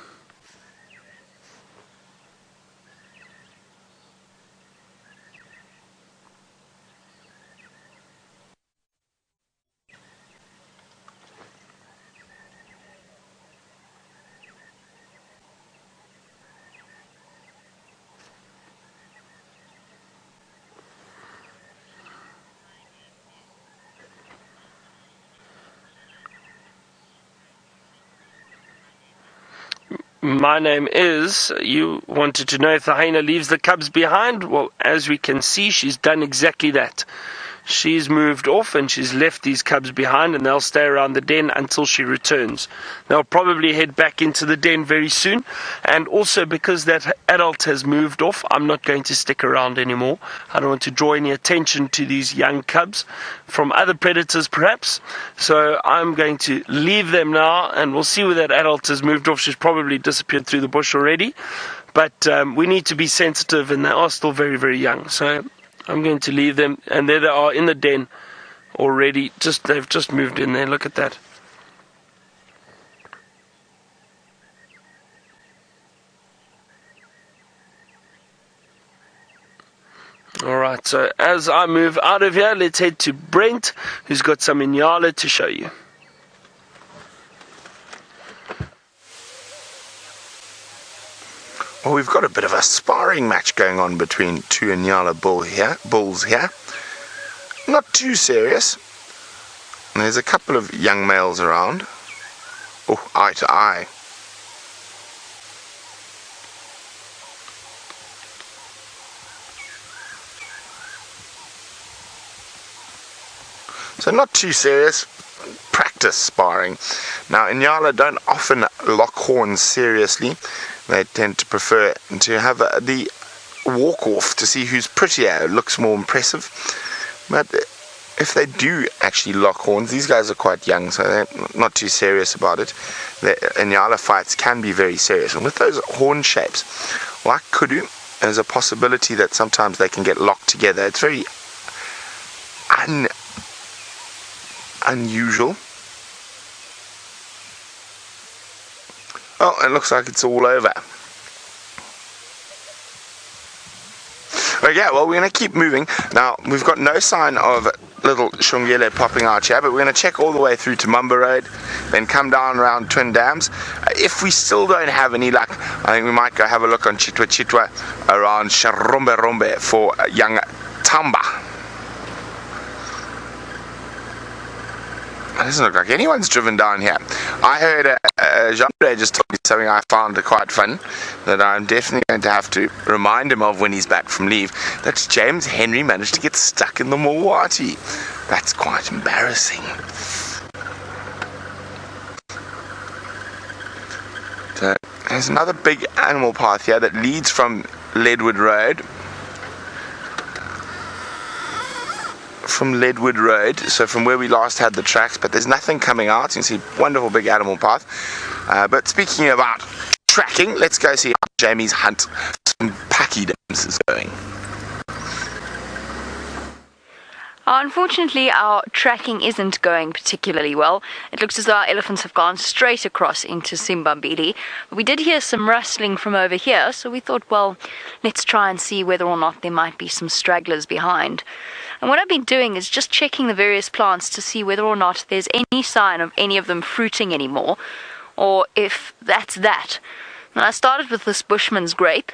My name is, you wanted to know if the hyena leaves the cubs behind? Well, as we can see, she's done exactly that. She's moved off and she's left these cubs behind, and they'll stay around the den until she returns. They'll probably head back into the den very soon, and also because that adult has moved off, I'm not going to stick around anymore. I don't want to draw any attention to these young cubs from other predators perhaps, so I'm going to leave them now, and we'll see where that adult has moved off. She's probably disappeared through the bush already, but we need to be sensitive, and they are still very, very young, so I'm going to leave them, and there they are in the den already. They've just moved in there. Look at that. Alright, so as I move out of here, let's head to Brent, who's got some Nyala to show you. Well, we've got a bit of a sparring match going on between two Nyala bulls here. Not too serious. And there's a couple of young males around. Oh, eye to eye. So not too serious. Practice sparring. Now, Nyala don't often lock horns seriously. They tend to prefer to have the walk-off to see who's prettier, looks more impressive. But if they do actually lock horns, these guys are quite young, so they're not too serious about it. The Nyala fights can be very serious. And with those horn shapes, like kudu, there's a possibility that sometimes they can get locked together. It's very unusual. Oh, it looks like it's all over. Okay, well, we're going to keep moving. Now, we've got no sign of little Shongele popping out here, but we're going to check all the way through to Mumba Road, then come down around Twin Dams. If we still don't have any luck, I think we might go have a look on Chitwa around Sharombe for young Tamba. It doesn't look like anyone's driven down here. I heard Jean-Pierre just told me something I found quite fun, that I'm definitely going to have to remind him of when he's back from leave, that James Henry managed to get stuck in the Mawati. That's quite embarrassing. So, there's another big animal path here that leads from Ledwood Road. So from where we last had the tracks, but there's nothing coming out. You can see wonderful big animal path. But speaking about tracking, let's go see how Jamie's hunt some pachyderms is going. Unfortunately, our tracking isn't going particularly well. It looks as though our elephants have gone straight across into Simbambili. But we did hear some rustling from over here, so we thought, well, let's try and see whether or not there might be some stragglers behind. And what I've been doing is just checking the various plants to see whether or not there's any sign of any of them fruiting anymore, or if that's that. And I started with this Bushman's grape.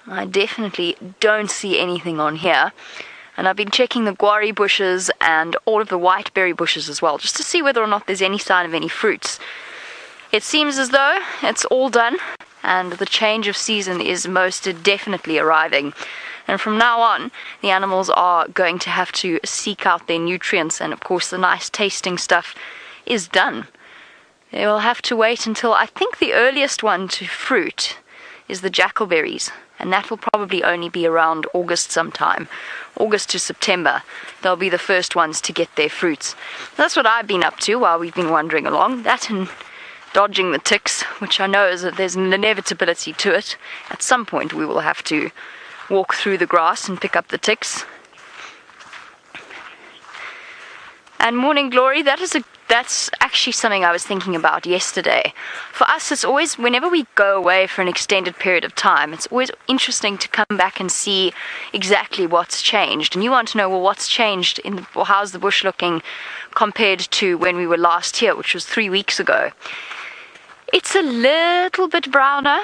I definitely don't see anything on here. And I've been checking the guari bushes and all of the white berry bushes as well, just to see whether or not there's any sign of any fruits. It seems as though it's all done, and the change of season is most definitely arriving. And from now on, the animals are going to have to seek out their nutrients, and of course the nice tasting stuff is done. They will have to wait until, I think the earliest one to fruit is the jackalberries, and that will probably only be around August sometime. August to September, they'll be the first ones to get their fruits. That's what I've been up to while we've been wandering along. That and dodging the ticks, which I know is that there's an inevitability to it. At some point we will have to walk through the grass and pick up the ticks. And Morning Glory, that's actually something I was thinking about yesterday. For us, it's always, whenever we go away for an extended period of time, it's always interesting to come back and see exactly what's changed. And you want to know, well, what's changed, or how's the bush looking compared to when we were last here, which was 3 weeks ago. It's a little bit browner.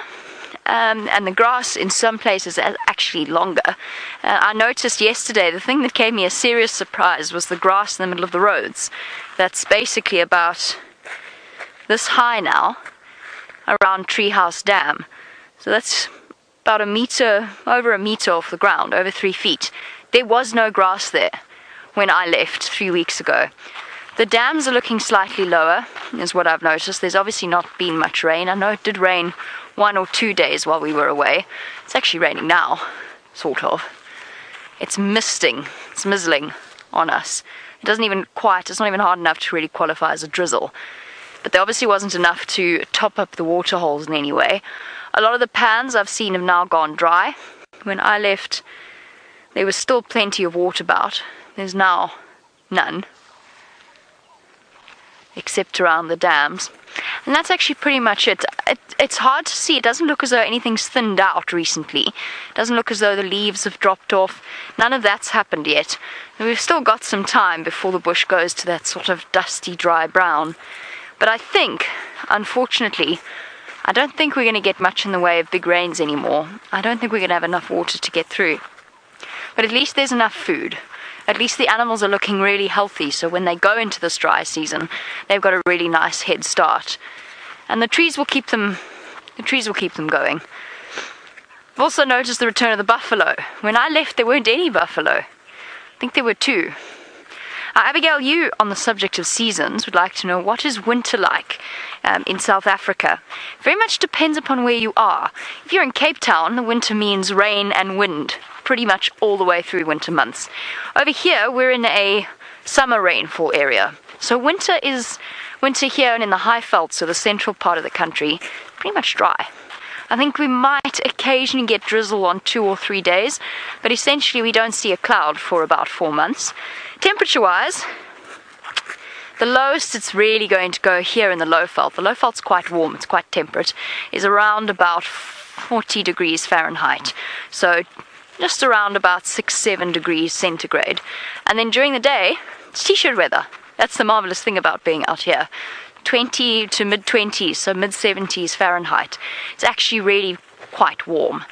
And the grass in some places is actually longer. I noticed yesterday, the thing that gave me a serious surprise was the grass in the middle of the roads. That's basically about this high now. around Treehouse Dam. So that's about over a meter off the ground, over 3 feet. There was no grass there when I left 3 weeks ago. The dams are looking slightly lower, is what I've noticed. There's obviously not been much rain. I know it did rain 1 or 2 days while we were away. It's actually raining now, sort of. It's misting, it's mizzling on us. It's not even hard enough to really qualify as a drizzle. But there obviously wasn't enough to top up the water holes in any way. A lot of the pans I've seen have now gone dry. When I left, there was still plenty of water about. There's now none, except around the dams. And that's actually pretty much it. It's hard to see. It doesn't look as though anything's thinned out recently. It doesn't look as though the leaves have dropped off. None of that's happened yet. And we've still got some time before the bush goes to that sort of dusty, dry brown. But I think, unfortunately, I don't think we're going to get much in the way of big rains anymore. I don't think we're going to have enough water to get through. But at least there's enough food. At least the animals are looking really healthy, so when they go into this dry season, they've got a really nice head start. And the trees will keep them going. I've also noticed the return of the buffalo. When I left, there weren't any buffalo. I think there were 2. Abigail, you, on the subject of seasons, would like to know, what is winter like in South Africa? Very much depends upon where you are. If you're in Cape Town, the winter means rain and wind, pretty much all the way through winter months. Over here, we're in a summer rainfall area. So winter here and in the high veldt, so the central part of the country, pretty much dry. I think we might occasionally get drizzle on 2 or 3 days, but essentially we don't see a cloud for about 4 months. Temperature-wise, the lowest it's really going to go here in the low veldt. The low veldt's quite warm, it's quite temperate, is around about 40 degrees Fahrenheit. So just around about 6-7 degrees centigrade. And then during the day, it's t-shirt weather. That's the marvelous thing about being out here. 20 to mid-20s, so mid-70s Fahrenheit. It's actually really quite warm.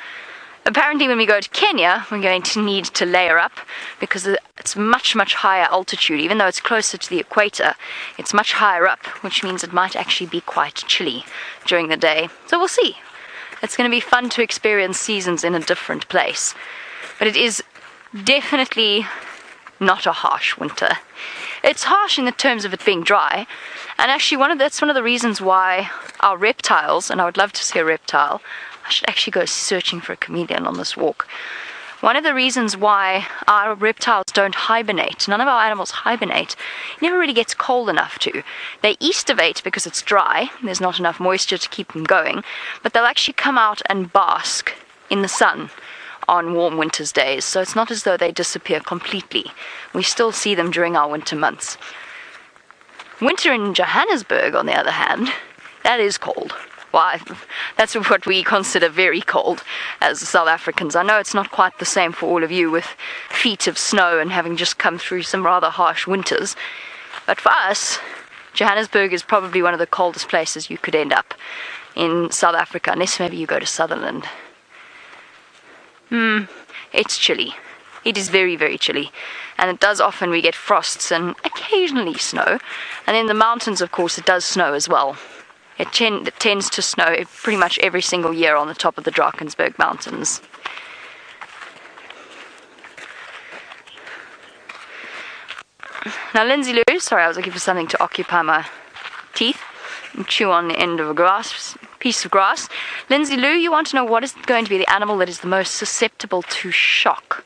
Apparently when we go to Kenya, we're going to need to layer up because it's much, much higher altitude. Even though it's closer to the equator, it's much higher up, which means it might actually be quite chilly during the day. So we'll see. It's going to be fun to experience seasons in a different place. But it is definitely not a harsh winter. It's harsh in the terms of it being dry, and actually that's one of the reasons why our reptiles, and I would love to see a reptile, I should actually go searching for a chameleon on this walk. One of the reasons why our reptiles don't hibernate, none of our animals hibernate, it never really gets cold enough to. They estivate because it's dry, there's not enough moisture to keep them going, but they'll actually come out and bask in the sun on warm winter's days, so it's not as though they disappear completely. We still see them during our winter months. Winter in Johannesburg, on the other hand, that is cold. Why, that's what we consider very cold as South Africans. I know it's not quite the same for all of you with feet of snow and having just come through some rather harsh winters, but for us, Johannesburg is probably one of the coldest places you could end up in South Africa, unless maybe you go to Sutherland. It's chilly. It is very, very chilly. And it does often, we get frosts and occasionally snow. And in the mountains, of course, it does snow as well. It tends to snow pretty much every single year on the top of the Drakensberg Mountains. Now, Lindsay Lou, sorry, I was looking for something to occupy my teeth and chew on the end of a piece of grass. Lindsay Lou, you want to know what is going to be the animal that is the most susceptible to shock?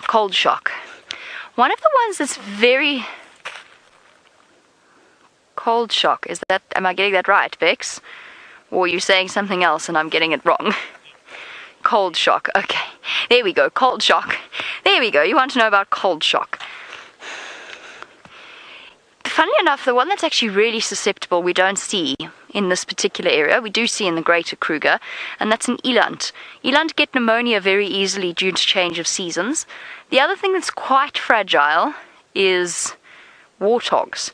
Cold shock. One of the ones that's very... Cold shock, am I getting that right, Bex? Or are you saying something else and I'm getting it wrong? Cold shock, okay. There we go, cold shock. There we go, you want to know about cold shock. Funnily enough, the one that's actually really susceptible we don't see in this particular area, we do see in the Greater Kruger, and that's an eland. Eland get pneumonia very easily due to change of seasons. The other thing that's quite fragile is warthogs.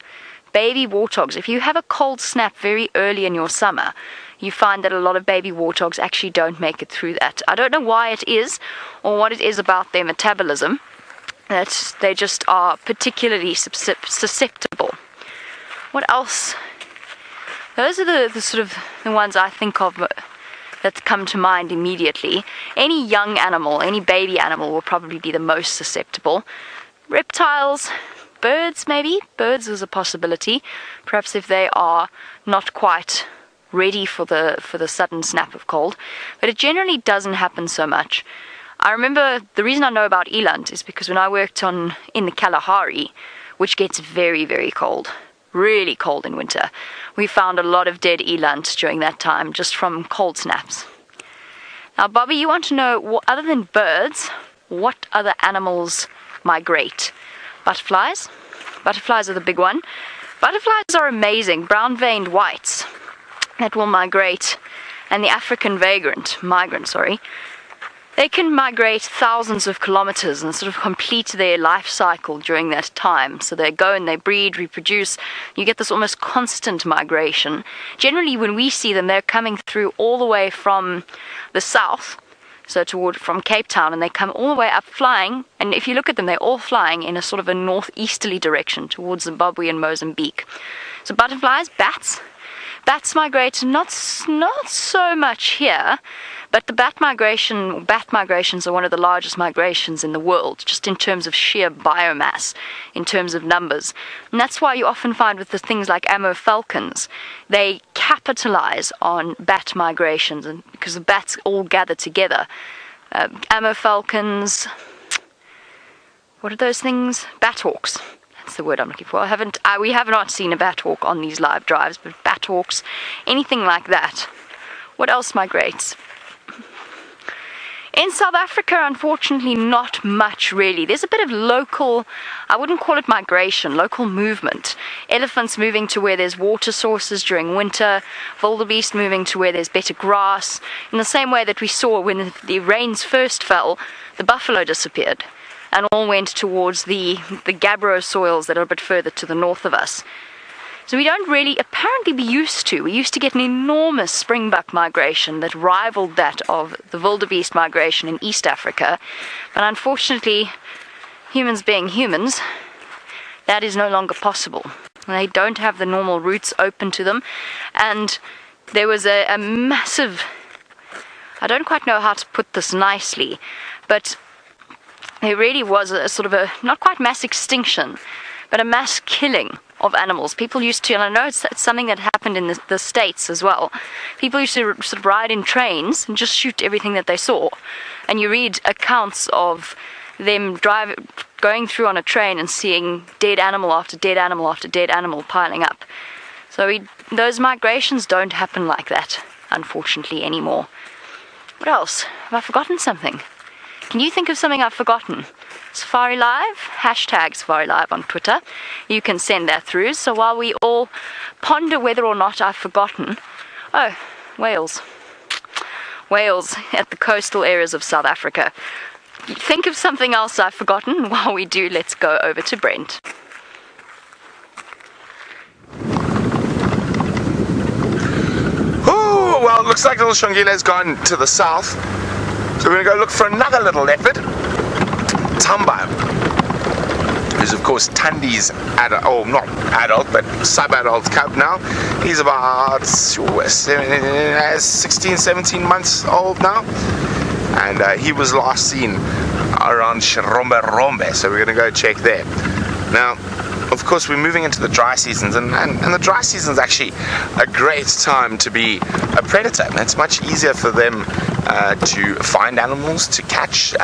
Baby warthogs. If you have a cold snap very early in your summer, you find that a lot of baby warthogs actually don't make it through that. I don't know why it is, or what it is about their metabolism, that they just are particularly susceptible. What else those are the sort of the ones I think of that come to mind immediately. Any young animal, any baby animal will probably be the most susceptible. Reptiles, birds maybe. Birds is a possibility. Perhaps if they are not quite ready for the sudden snap of cold. But it generally doesn't happen so much. I remember the reason I know about eland is because when I worked in the Kalahari, which gets very, very cold, really cold in winter, we found a lot of dead eland during that time, just from cold snaps. Now, Bobby, you want to know, other than birds, what other animals migrate? Butterflies? Butterflies are the big one. Butterflies are amazing, brown-veined whites that will migrate, and the African migrant, they can migrate thousands of kilometers and sort of complete their life cycle during that time. So they go and they breed, reproduce. You get this almost constant migration. Generally, when we see them, they're coming through all the way from the south, so from Cape Town, and they come all the way up flying. And if you look at them, they're all flying in a sort of a northeasterly direction towards Zimbabwe and Mozambique. So butterflies, bats migrate not so much here, but the bat migrations are one of the largest migrations in the world, just in terms of sheer biomass, in terms of numbers. And that's why you often find with the things like amur falcons, they capitalize on bat migrations, and because the bats all gather together. Amur falcons, what are those things? Bat hawks. That's the word I'm looking for. We have not seen a bat hawk on these live drives, but bat hawks, anything like that. What else migrates? In South Africa, unfortunately, not much really. There's a bit of local, I wouldn't call it migration, local movement. Elephants moving to where there's water sources during winter, wildebeest moving to where there's better grass. In the same way that we saw when the rains first fell, the buffalo disappeared and all went towards the gabbro soils that are a bit further to the north of us. So we don't really, apparently we used to get an enormous springbuck migration that rivaled that of the wildebeest migration in East Africa. But unfortunately, humans being humans, that is no longer possible. They don't have the normal routes open to them. And there was a massive, I don't quite know how to put this nicely, but there really was a sort of a, not quite mass extinction, but a mass killing of animals. People used to, and I know it's something that happened in the States as well, people used to sort of ride in trains and just shoot everything that they saw. And you read accounts of them going through on a train and seeing dead animal after dead animal after dead animal piling up. So those migrations don't happen like that, unfortunately, anymore. What else? Have I forgotten something? Can you think of something I've forgotten? Safari Live, hashtag Safari Live on Twitter. You can send that through. So while we all ponder whether or not I've forgotten, whales. Whales at the coastal areas of South Africa. Think of something else I've forgotten. While we do, let's go over to Brent. Oh, well, it looks like little Shongile's gone to the south. So we're going to go look for another little leopard, Tamba, who's of course Tandi's not adult, but sub-adult cub now. He's about 16, 17 months old now. And he was last seen around Shirombe, so we're going to go check there. Now, of course, we're moving into the dry seasons, and the dry season is actually a great time to be a predator. It's much easier for them to find animals, to catch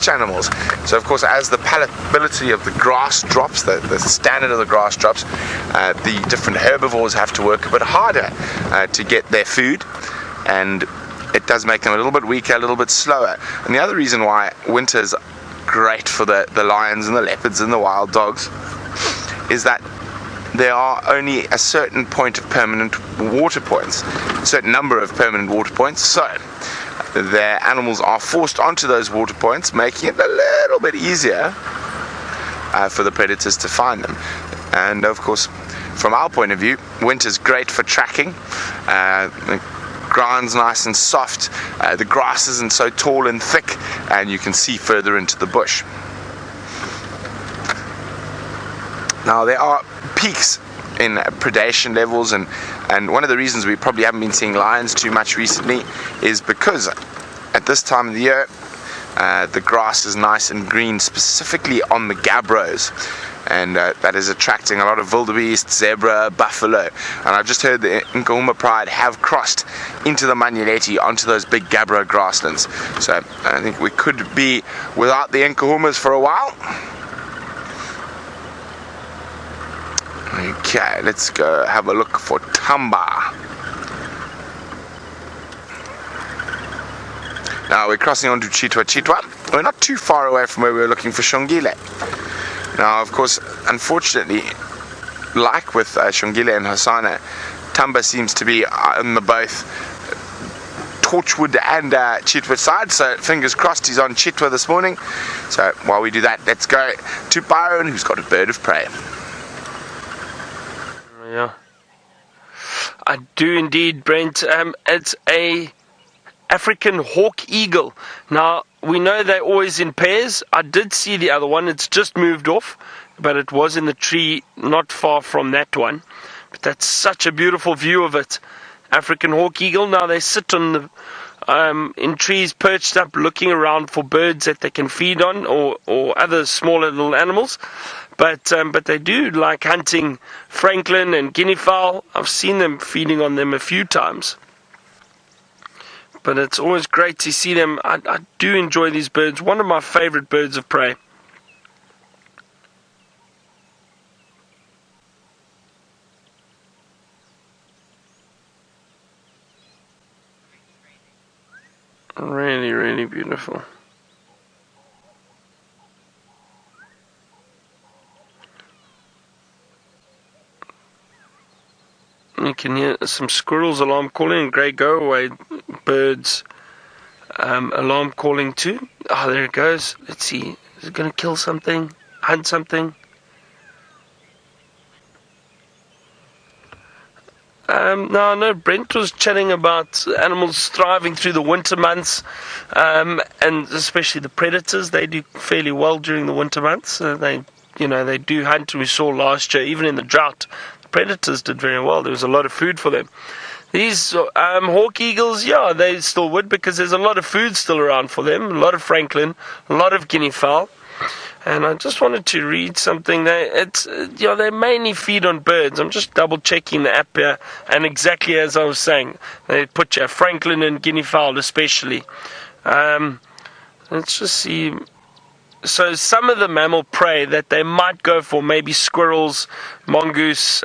animals. So, of course, as the palatability of the grass drops, the standard of the grass drops, the different herbivores have to work a bit harder to get their food, and it does make them a little bit weaker, a little bit slower. And the other reason why winter's great for the lions and the leopards and the wild dogs is that there are only a certain point of permanent water points, a certain number of permanent water points, so their animals are forced onto those water points, making it a little bit easier for the predators to find them. And of course, from our point of view, winter's great for tracking. The ground's nice and soft, the grass isn't so tall and thick, and you can see further into the bush. Now, there are peaks in predation levels, and one of the reasons we probably haven't been seeing lions too much recently is because at this time of the year the grass is nice and green, specifically on the gabbros, and that is attracting a lot of wildebeest, zebra, buffalo. And I've just heard the Nkahuma Pride have crossed into the Manyeleti, onto those big gabbro grasslands. So I think we could be without the Nkahumas for a while. Okay, let's go have a look for Tamba. Now we're crossing onto Chitwa. We're not too far away from where we were looking for Shongile. Now, of course, unfortunately, like with Shongile and Hosana, Tamba seems to be on the both Torchwood and Chitwa side, so fingers crossed he's on Chitwa this morning. So while we do that, let's go to Byron, who's got a bird of prey. Yeah, I do indeed, Brent. It's a African hawk eagle. Now, we know they're always in pairs. I did see the other one. It's just moved off, but it was in the tree not far from that one. But that's such a beautiful view of it. African hawk eagle. Now, they sit on the in trees, perched up, looking around for birds that they can feed on, or other smaller little animals. But they do like hunting francolin and guinea fowl. I've seen them feeding on them a few times. But it's always great to see them. I do enjoy these birds. One of my favorite birds of prey. Really, really beautiful. You can hear some squirrels alarm calling, grey go-away birds alarm calling too. Oh, there it goes. Let's see. Is it going to kill something? Hunt something? No, Brent was chatting about animals thriving through the winter months, and especially the predators. They do fairly well during the winter months. They do hunt. We saw last year, even in the drought, predators did very well. There was a lot of food for them. These hawk eagles, yeah, they still would, because there's a lot of food still around for them. A lot of francolin, a lot of guinea fowl. And I just wanted to read something. They mainly feed on birds. I'm just double checking the app here, and exactly as I was saying, they put francolin and guinea fowl especially. Let's just see. So some of the mammal prey that they might go for, maybe squirrels, mongoose,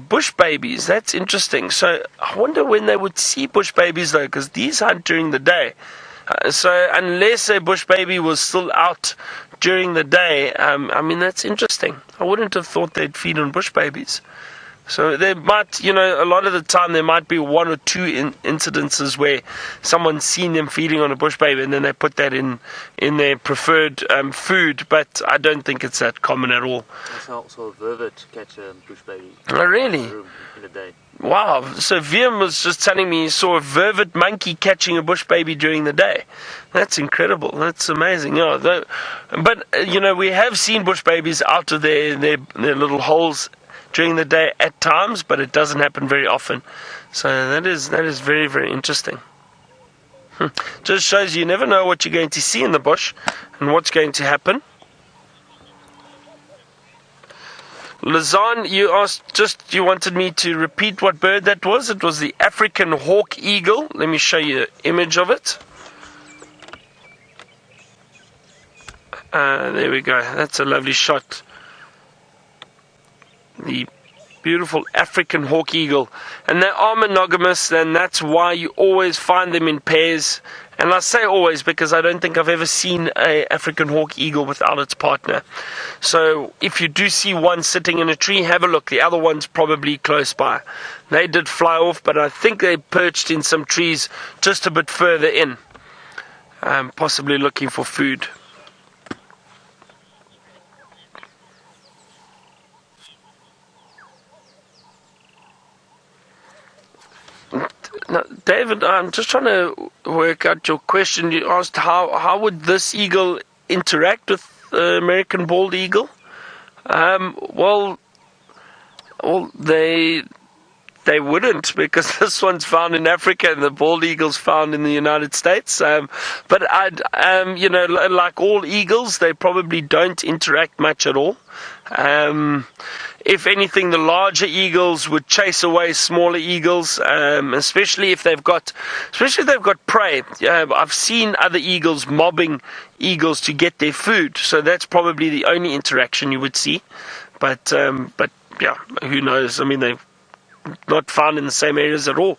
bush babies. That's interesting. So I wonder when they would see bush babies though, because these hunt during the day. So unless a bush baby was still out during the day, that's interesting. I wouldn't have thought they'd feed on bush babies. So there might, a lot of the time there might be one or two incidences where someone's seen them feeding on a bush baby and then they put that in their preferred food, but I don't think it's that common at all. It's also a vervet catch a bush baby. Oh, really? In the day. Wow. So Viam was just telling me he saw a vervet monkey catching a bush baby during the day. That's incredible. That's amazing. Yeah, but, we have seen bush babies out of their little holes during the day at times, but it doesn't happen very often. So that is very, very interesting. Just shows you never know what you're going to see in the bush and what's going to happen. Lazan, you wanted me to repeat what bird that was. It was the African hawk eagle. Let me show you an image of it. There we go. That's a lovely shot. The beautiful African hawk eagle, and they are monogamous, and that's why you always find them in pairs. And I say always because I don't think I've ever seen an African hawk eagle without its partner. So if you do see one sitting in a tree, have a look. The other one's probably close by. They did fly off, but I think they perched in some trees just a bit further in, possibly looking for food. Now, David, I'm just trying to work out your question. You asked how would this eagle interact with the American bald eagle? Well, Well, they wouldn't, because this one's found in Africa and the bald eagle's found in the United States. But like all eagles, they probably don't interact much at all. If anything, the larger eagles would chase away smaller eagles, especially if they've got prey. I've seen other eagles mobbing eagles to get their food, so that's probably the only interaction you would see. But yeah, who knows? I mean, they're not found in the same areas at all.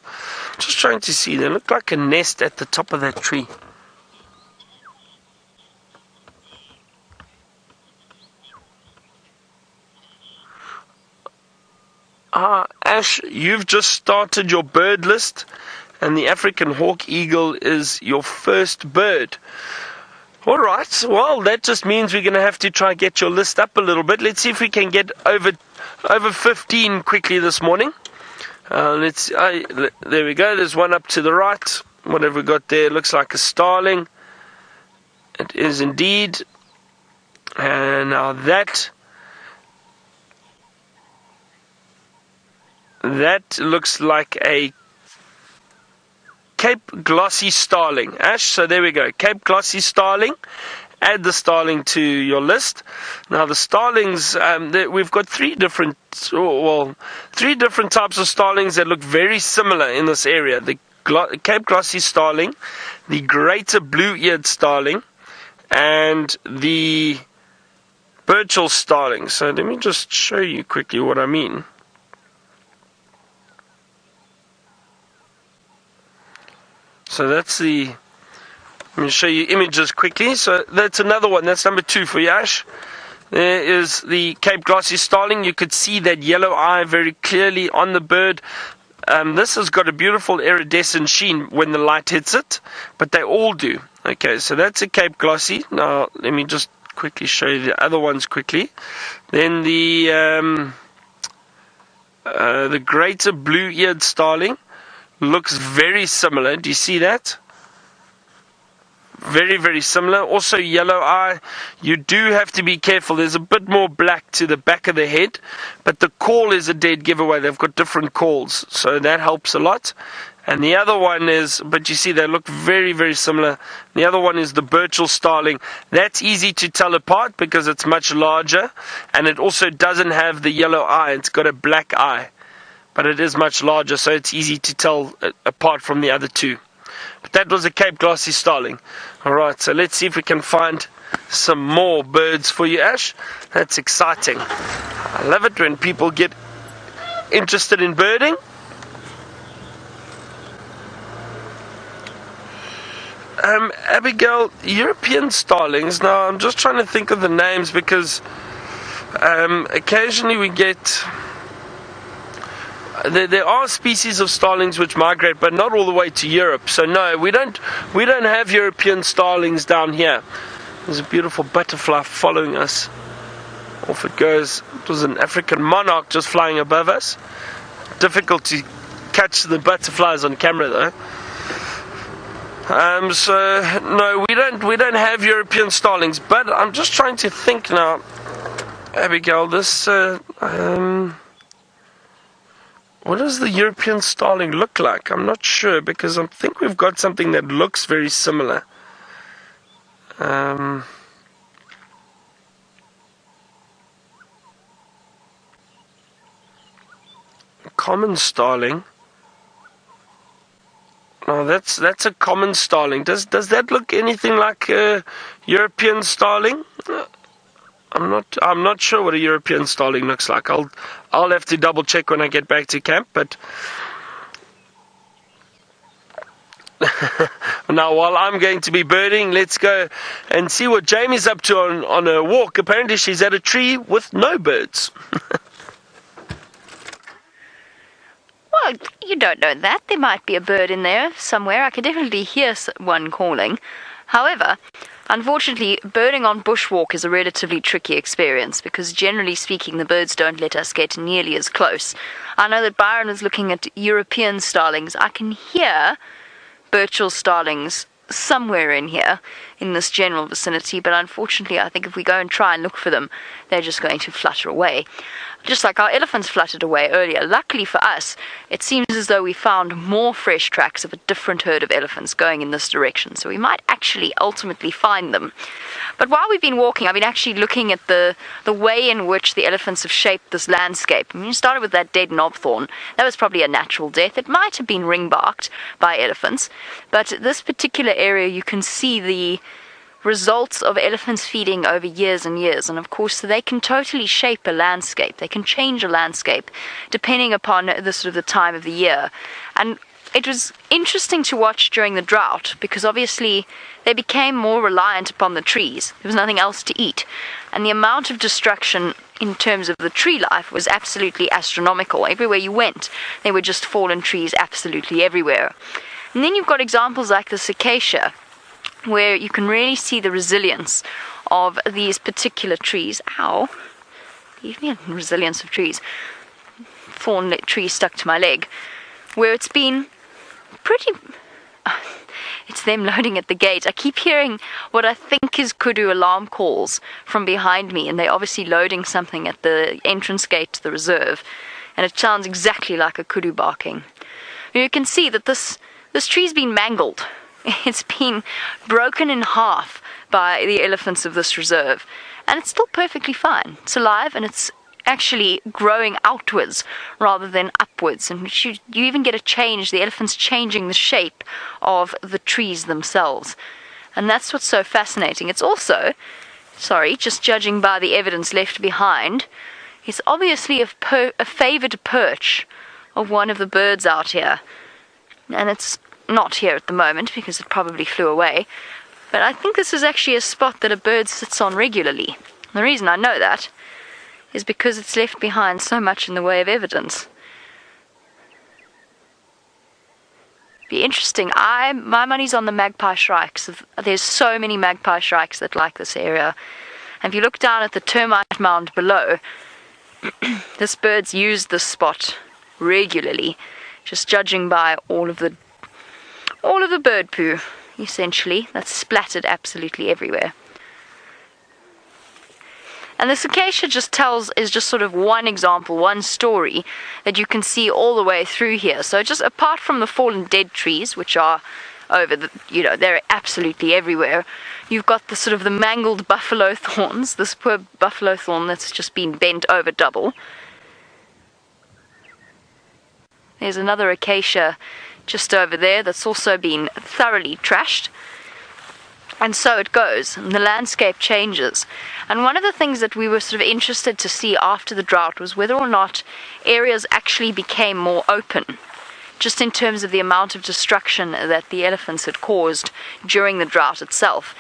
Just trying to see. They look like a nest at the top of that tree. Ash, you've just started your bird list, and the African hawk eagle is your first bird. All right, well, that just means we're going to have to try and get your list up a little bit. Let's see if we can get over 15 quickly this morning. There we go. There's one up to the right. What have we got there? Looks like a starling. It is indeed. And now that looks like a Cape Glossy starling. Ash, so there we go. Cape Glossy starling. Add the starling to your list. Now the starlings, we've got three different types of starlings that look very similar in this area. The Cape Glossy starling, the greater blue-eared starling, and the Burchell starling. So let me just show you quickly what I mean. So that's the... Let me show you images quickly. So that's another one. That's number 2 for you, Ash. There is the Cape Glossy starling. You could see that yellow eye very clearly on the bird. This has got a beautiful iridescent sheen when the light hits it, but they all do. Okay, so that's a Cape Glossy. Now, let me just quickly show you the other ones quickly. Then the greater blue-eared starling looks very similar. Do you see that? Very, very similar. Also yellow eye. You do have to be careful. There's a bit more black to the back of the head, but the call is a dead giveaway. They've got different calls, so that helps a lot. And the other one is, but you see they look very, very similar. The other one is the Burchell starling. That's easy to tell apart because it's much larger, and it also doesn't have the yellow eye. It's got a black eye, but it is much larger, so it's easy to tell apart from the other two. But that was a Cape Glossy starling. Alright, so let's see if we can find some more birds for you, Ash. That's exciting. I love it when people get interested in birding. Abigail, European starlings. Now, I'm just trying to think of the names because occasionally we get... There are species of starlings which migrate, but not all the way to Europe. So no, we don't have European starlings down here. There's a beautiful butterfly following us. Off it goes. It was an African monarch just flying above us. Difficult to catch the butterflies on camera though. So no, we don't have European starlings. But I'm just trying to think now, Abigail. This what does the European starling look like? I'm not sure because I think we've got something that looks very similar. Common starling. No, that's a common starling. Does that look anything like a European starling? I'm not sure what a European starling looks like. I'll have to double check when I get back to camp, but now while I'm going to be birding, let's go and see what Jamie's up to on her walk. Apparently she's at a tree with no birds. Well, you don't know that. There might be a bird in there somewhere. I can definitely hear one calling. However, unfortunately, birding on bushwalk is a relatively tricky experience because generally speaking, the birds don't let us get nearly as close. I know that Byron is looking at European starlings. I can hear Burchell starlings somewhere in here. in this general vicinity, but unfortunately I think if we go and try and look for them, they're just going to flutter away. Just like our elephants fluttered away earlier. Luckily for us, it seems as though we found more fresh tracks of a different herd of elephants going in this direction, so we might actually ultimately find them. But while we've been walking, I've been actually looking at the way in which the elephants have shaped this landscape. I mean, you started with that dead knobthorn. That was probably a natural death. It might have been ring-barked by elephants, but this particular area, you can see the results of elephants feeding over years and years, and of course they can totally shape a landscape. They can change a landscape depending upon the time of the year. And it was interesting to watch during the drought because obviously they became more reliant upon the trees. There was nothing else to eat, and the amount of destruction in terms of the tree life was absolutely astronomical. Everywhere you went, there were just fallen trees absolutely everywhere. And then you've got examples like this acacia, where you can really see the resilience of these particular trees. Ow! Leave me a resilience of trees. Thorn tree stuck to my leg. Where it's been pretty... It's them loading at the gate. I keep hearing what I think is kudu alarm calls from behind me, and they're obviously loading something at the entrance gate to the reserve. And it sounds exactly like a kudu barking. You can see that this tree's been mangled. It's been broken in half by the elephants of this reserve, and it's still perfectly fine. It's alive, and it's actually growing outwards rather than upwards, and you even get a change, the elephants changing the shape of the trees themselves. And that's what's so fascinating. It's also, just judging by the evidence left behind, it's obviously a favoured perch of one of the birds out here, and it's not here at the moment because it probably flew away, but I think this is actually a spot that a bird sits on regularly. The reason I know that is because it's left behind so much in the way of evidence. Be interesting. My money's on the magpie shrikes. There's so many magpie shrikes that like this area. And if you look down at the termite mound below, this bird's used this spot regularly, just judging by all of the bird poo, essentially, that's splattered absolutely everywhere. And this acacia is just sort of one example, one story that you can see all the way through here. So just apart from the fallen dead trees, which are they're absolutely everywhere, you've got the mangled buffalo thorns, this poor buffalo thorn that's just been bent over double. There's another acacia just over there that's also been thoroughly trashed. And so it goes, and the landscape changes. And one of the things that we were interested to see after the drought was whether or not areas actually became more open, just in terms of the amount of destruction that the elephants had caused during the drought itself.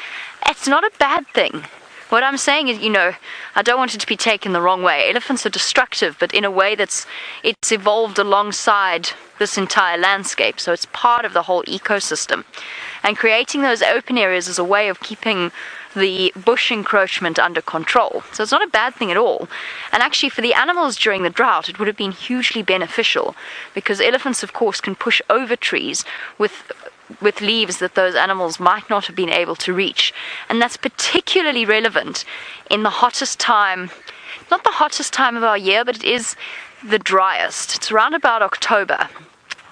It's not a bad thing. What I'm saying is, I don't want it to be taken the wrong way. Elephants are destructive, but in a way it's evolved alongside this entire landscape, so it's part of the whole ecosystem. And creating those open areas is a way of keeping the bush encroachment under control. So it's not a bad thing at all. And actually for the animals during the drought, it would have been hugely beneficial, because elephants, of course, can push over trees with leaves that those animals might not have been able to reach. And that's particularly relevant in the hottest time, not the hottest time of our year, but it is the driest. It's around about October,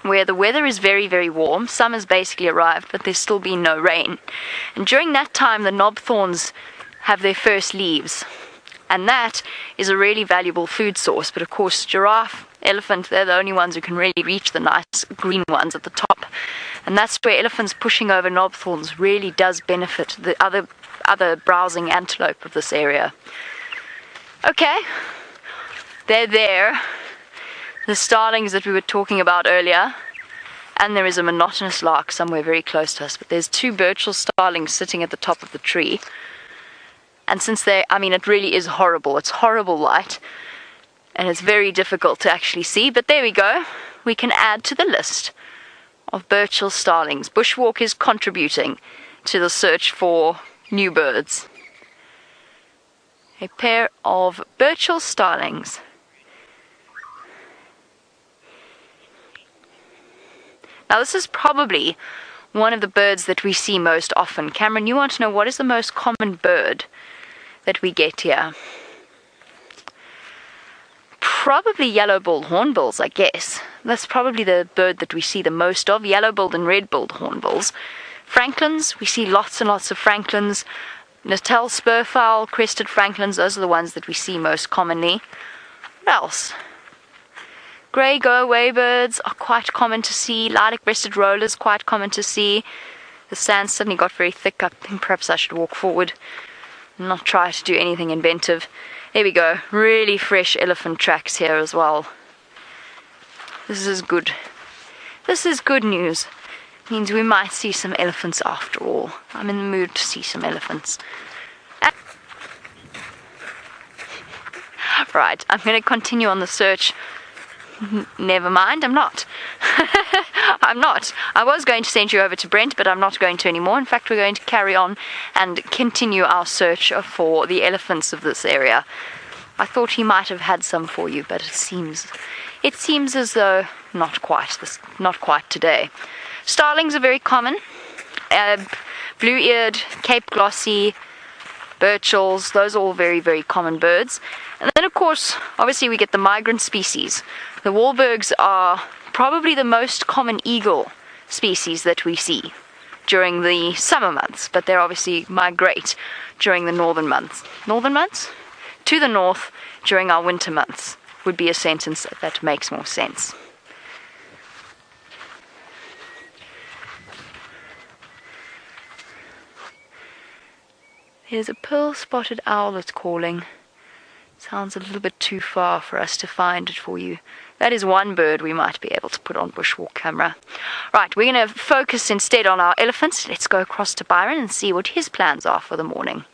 where the weather is very, very warm. Summer's basically arrived, but there's still been no rain. And during that time, the knobthorns have their first leaves. And that is a really valuable food source. But of course, giraffe, elephant, they're the only ones who can really reach the nice green ones at the top. And that's where elephants pushing over knobthorns really does benefit the other browsing antelope of this area. Okay, they're there. The starlings that we were talking about earlier, and there is a monotonous lark somewhere very close to us, but there's two Burchell starlings sitting at the top of the tree. And since it really is horrible. It's horrible light, and it's very difficult to actually see, but there we go. We can add to the list of Burchell starlings. Bushwalk is contributing to the search for new birds. A pair of Burchell starlings. Now this is probably one of the birds that we see most often. Cameron, you want to know what is the most common bird that we get here? Probably yellow-billed hornbills, I guess. That's probably the bird that we see the most of, yellow-billed and red-billed hornbills. Franklins, we see lots and lots of franklins. Natal spurfowl, crested franklins, those are the ones that we see most commonly. What else? Grey go-away birds are quite common to see. Lilac-breasted rollers, quite common to see. The sand suddenly got very thick. I think perhaps I should walk forward and not try to do anything inventive. There we go. Really fresh elephant tracks here as well. This is good. This is good news. Means we might see some elephants after all. I'm in the mood to see some elephants. Right, I'm going to continue on the search. Never mind, I'm not. I'm not. I was going to send you over to Brent, but I'm not going to anymore. In fact, we're going to carry on and continue our search for the elephants of this area. I thought he might have had some for you, but it seems as though not quite today. Starlings are very common. Blue-eared, Cape glossy, birchals, those are all very, very common birds. And then, of course, obviously we get the migrant species. The Wahlbergs are probably the most common eagle species that we see during the summer months, but they obviously migrate during the northern months. Northern months? To the north during our winter months would be a sentence that makes more sense. There's a pearl-spotted owl that's calling. Sounds a little bit too far for us to find it for you. That is one bird we might be able to put on bushwalk camera. Right, we're going to focus instead on our elephants. Let's go across to Byron and see what his plans are for the morning.